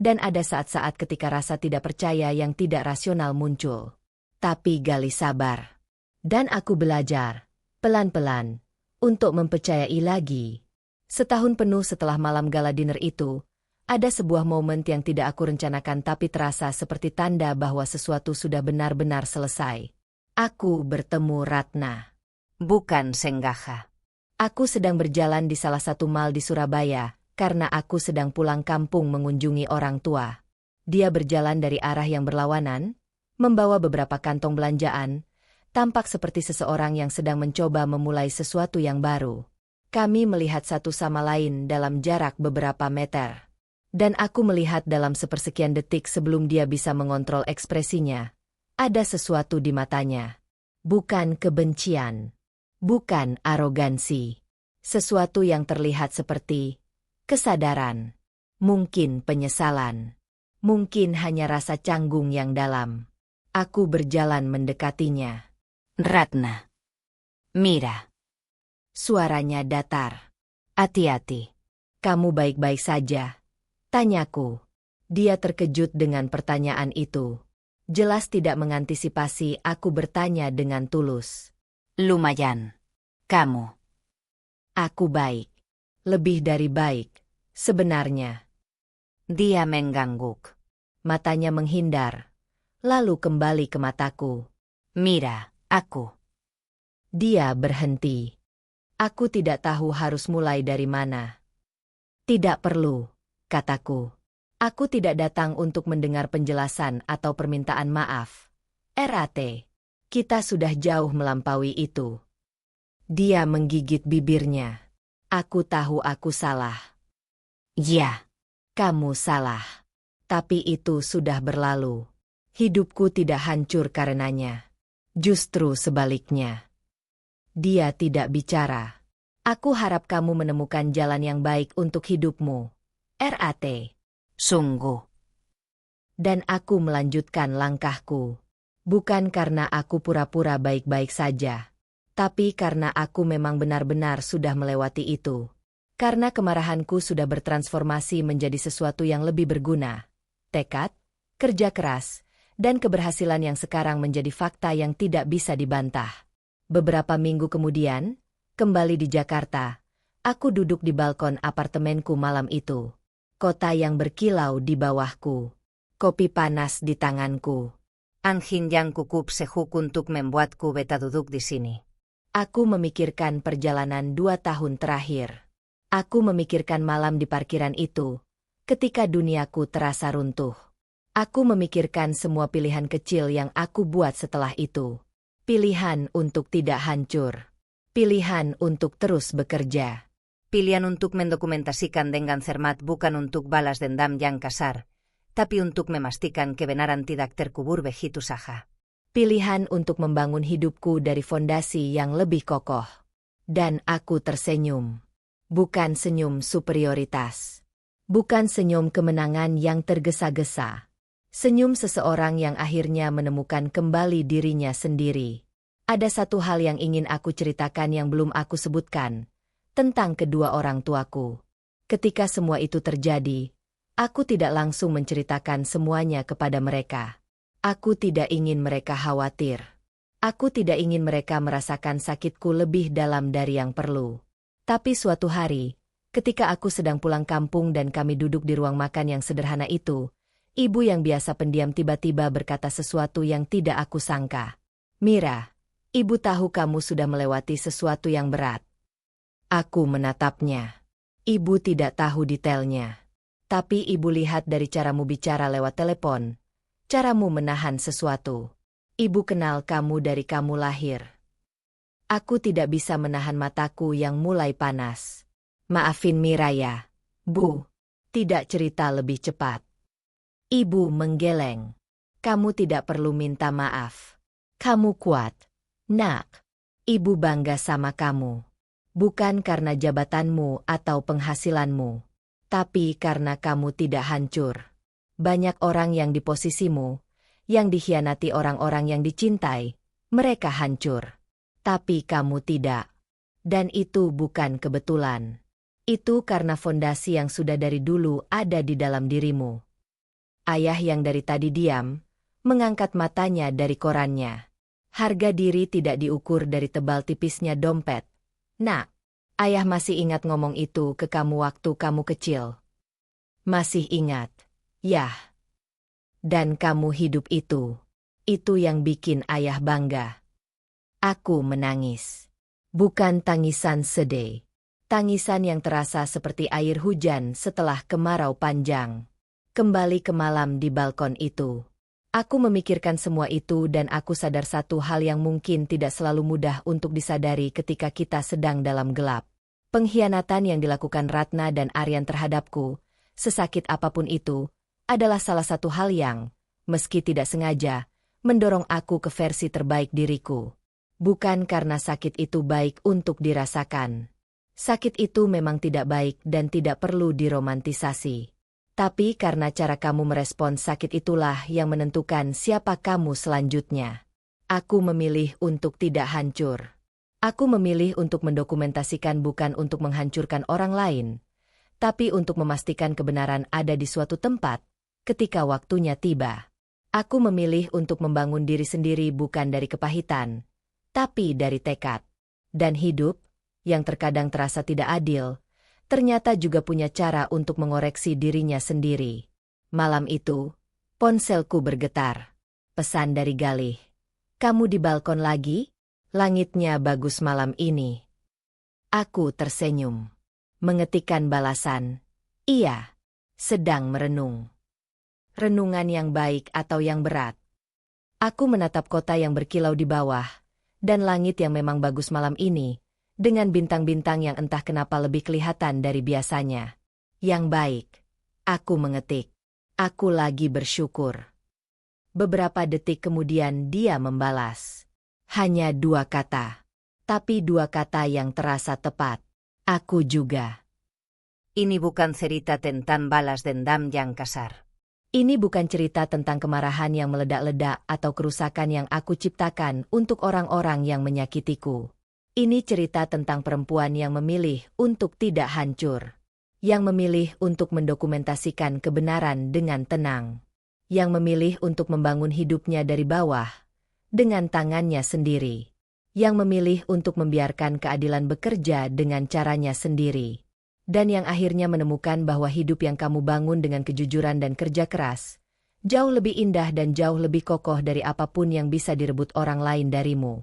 dan ada saat-saat ketika rasa tidak percaya yang tidak rasional muncul. Tapi Galih sabar. Dan aku belajar, pelan-pelan, untuk mempercayai lagi. Setahun penuh setelah malam gala dinner itu, ada sebuah momen yang tidak aku rencanakan tapi terasa seperti tanda bahwa sesuatu sudah benar-benar selesai. Aku bertemu Ratna. Bukan Senggaha. Aku sedang berjalan di salah satu mal di Surabaya, karena aku sedang pulang kampung mengunjungi orang tua. Dia berjalan dari arah yang berlawanan, membawa beberapa kantong belanjaan, tampak seperti seseorang yang sedang mencoba memulai sesuatu yang baru. Kami melihat satu sama lain dalam jarak beberapa meter. Dan aku melihat dalam sepersekian detik sebelum dia bisa mengontrol ekspresinya. Ada sesuatu di matanya. Bukan kebencian. Bukan arogansi. Sesuatu yang terlihat seperti kesadaran. Mungkin penyesalan. Mungkin hanya rasa canggung yang dalam. Aku berjalan mendekatinya. Ratna. Mira. Suaranya datar. Hati-hati. Kamu baik-baik saja? Tanyaku. Dia terkejut dengan pertanyaan itu. Jelas tidak mengantisipasi aku bertanya dengan tulus. Lumayan. Kamu. Aku baik. Lebih dari baik, sebenarnya. Dia mengangguk. Matanya menghindar. Lalu kembali ke mataku. Mira, aku. Dia berhenti. Aku tidak tahu harus mulai dari mana. Tidak perlu, kataku. Aku tidak datang untuk mendengar penjelasan atau permintaan maaf. RAT. Kita sudah jauh melampaui itu. Dia menggigit bibirnya. Aku tahu aku salah. Ya. Kamu salah. Tapi itu sudah berlalu. Hidupku tidak hancur karenanya. Justru sebaliknya. Dia tidak bicara. Aku harap kamu menemukan jalan yang baik untuk hidupmu. RAT. Sungguh. Dan aku melanjutkan langkahku. Bukan karena aku pura-pura baik-baik saja. Tapi karena aku memang benar-benar sudah melewati itu. Karena kemarahanku sudah bertransformasi menjadi sesuatu yang lebih berguna. Tekad, kerja keras, dan keberhasilan yang sekarang menjadi fakta yang tidak bisa dibantah. Beberapa minggu kemudian, kembali di Jakarta, aku duduk di balkon apartemenku malam itu. Kota yang berkilau di bawahku. Kopi panas di tanganku. Angin yang cukup sehuk untuk membuatku beta duduk di sini. Aku memikirkan perjalanan 2 tahun terakhir. Aku memikirkan malam di parkiran itu, ketika duniaku terasa runtuh. Aku memikirkan semua pilihan kecil yang aku buat setelah itu. Pilihan untuk tidak hancur. Pilihan untuk terus bekerja. Pilihan untuk mendokumentasikan dengan cermat bukan untuk balas dendam yang kasar, tapi untuk memastikan kebenaran tidak terkubur begitu saja. Pilihan untuk membangun hidupku dari fondasi yang lebih kokoh. Dan aku tersenyum. Bukan senyum superioritas. Bukan senyum kemenangan yang tergesa-gesa. Senyum seseorang yang akhirnya menemukan kembali dirinya sendiri. Ada satu hal yang ingin aku ceritakan yang belum aku sebutkan. Tentang kedua orang tuaku. Ketika semua itu terjadi, aku tidak langsung menceritakan semuanya kepada mereka. Aku tidak ingin mereka khawatir. Aku tidak ingin mereka merasakan sakitku lebih dalam dari yang perlu. Tapi suatu hari, ketika aku sedang pulang kampung dan kami duduk di ruang makan yang sederhana itu, ibu yang biasa pendiam tiba-tiba berkata sesuatu yang tidak aku sangka. Mira, ibu tahu kamu sudah melewati sesuatu yang berat. Aku menatapnya. Ibu tidak tahu detailnya. Tapi ibu lihat dari caramu bicara lewat telepon. Caramu menahan sesuatu. Ibu kenal kamu dari kamu lahir. Aku tidak bisa menahan mataku yang mulai panas. Maafin Mira ya, Bu. Tidak cerita lebih cepat. Ibu menggeleng. Kamu tidak perlu minta maaf. Kamu kuat. Nak. Ibu bangga sama kamu. Bukan karena jabatanmu atau penghasilanmu. Tapi karena kamu tidak hancur. Banyak orang yang di posisimu, yang dikhianati orang-orang yang dicintai, mereka hancur. Tapi kamu tidak. Dan itu bukan kebetulan. Itu karena fondasi yang sudah dari dulu ada di dalam dirimu. Ayah yang dari tadi diam, mengangkat matanya dari korannya. Harga diri tidak diukur dari tebal tipisnya dompet. Nak, ayah masih ingat ngomong itu ke kamu waktu kamu kecil. Masih ingat. Yah. Dan kamu hidup itu. Itu yang bikin ayah bangga. Aku menangis. Bukan tangisan sedih. Tangisan yang terasa seperti air hujan setelah kemarau panjang. Kembali ke malam di balkon itu. Aku memikirkan semua itu dan aku sadar satu hal yang mungkin tidak selalu mudah untuk disadari ketika kita sedang dalam gelap. Pengkhianatan yang dilakukan Ratna dan Aryan terhadapku, sesakit apapun itu, adalah salah satu hal yang, meski tidak sengaja, mendorong aku ke versi terbaik diriku. Bukan karena sakit itu baik untuk dirasakan. Sakit itu memang tidak baik dan tidak perlu diromantisasi. Tapi karena cara kamu merespon sakit itulah yang menentukan siapa kamu selanjutnya. Aku memilih untuk tidak hancur. Aku memilih untuk mendokumentasikan bukan untuk menghancurkan orang lain, tapi untuk memastikan kebenaran ada di suatu tempat ketika waktunya tiba. Aku memilih untuk membangun diri sendiri bukan dari kepahitan, tapi dari tekad. Dan hidup, yang terkadang terasa tidak adil, ternyata juga punya cara untuk mengoreksi dirinya sendiri. Malam itu, ponselku bergetar. Pesan dari Galih. Kamu di balkon lagi? Langitnya bagus malam ini. Aku tersenyum. Mengetikkan balasan. Iya. Sedang merenung. Renungan yang baik atau yang berat? Aku menatap kota yang berkilau di bawah, dan langit yang memang bagus malam ini, dengan bintang-bintang yang entah kenapa lebih kelihatan dari biasanya. Yang baik. Aku mengetik. Aku lagi bersyukur. Beberapa detik kemudian dia membalas. Hanya 2 kata. Tapi 2 kata yang terasa tepat. Aku juga. Ini bukan cerita tentang balas dendam yang kasar. Ini bukan cerita tentang kemarahan yang meledak-ledak atau kerusakan yang aku ciptakan untuk orang-orang yang menyakitiku. Ini cerita tentang perempuan yang memilih untuk tidak hancur. Yang memilih untuk mendokumentasikan kebenaran dengan tenang. Yang memilih untuk membangun hidupnya dari bawah, dengan tangannya sendiri. Yang memilih untuk membiarkan keadilan bekerja dengan caranya sendiri. Dan yang akhirnya menemukan bahwa hidup yang kamu bangun dengan kejujuran dan kerja keras, jauh lebih indah dan jauh lebih kokoh dari apapun yang bisa direbut orang lain darimu.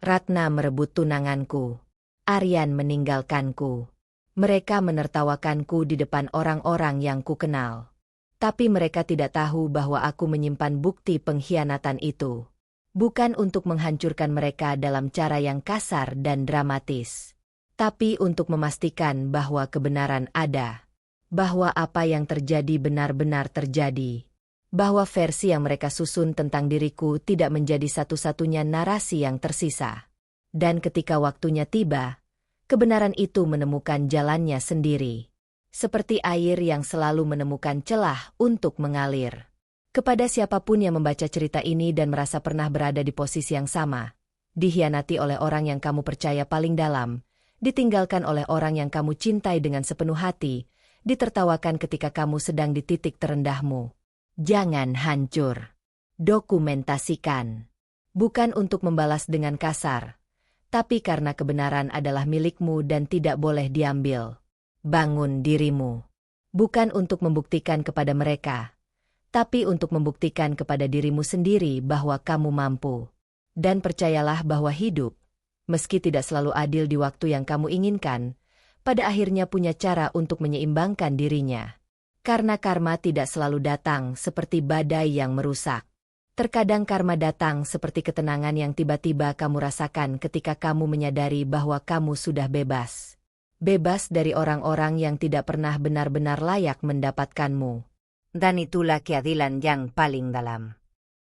Ratna merebut tunanganku. Aryan meninggalkanku. Mereka menertawakanku di depan orang-orang yang kukenal. Tapi mereka tidak tahu bahwa aku menyimpan bukti pengkhianatan itu. Bukan untuk menghancurkan mereka dalam cara yang kasar dan dramatis. Tapi untuk memastikan bahwa kebenaran ada. Bahwa apa yang terjadi benar-benar terjadi. Bahwa versi yang mereka susun tentang diriku tidak menjadi satu-satunya narasi yang tersisa. Dan ketika waktunya tiba, kebenaran itu menemukan jalannya sendiri. Seperti air yang selalu menemukan celah untuk mengalir. Kepada siapapun yang membaca cerita ini dan merasa pernah berada di posisi yang sama, dikhianati oleh orang yang kamu percaya paling dalam, ditinggalkan oleh orang yang kamu cintai dengan sepenuh hati, ditertawakan ketika kamu sedang di titik terendahmu. Jangan hancur. Dokumentasikan. Bukan untuk membalas dengan kasar, tapi karena kebenaran adalah milikmu dan tidak boleh diambil. Bangun dirimu. Bukan untuk membuktikan kepada mereka, tapi untuk membuktikan kepada dirimu sendiri bahwa kamu mampu. Dan percayalah bahwa hidup, meski tidak selalu adil di waktu yang kamu inginkan, pada akhirnya punya cara untuk menyeimbangkan dirinya. Karena karma tidak selalu datang seperti badai yang merusak. Terkadang karma datang seperti ketenangan yang tiba-tiba kamu rasakan ketika kamu menyadari bahwa kamu sudah bebas. Bebas dari orang-orang yang tidak pernah benar-benar layak mendapatkanmu. Dan itulah keadilan yang paling dalam.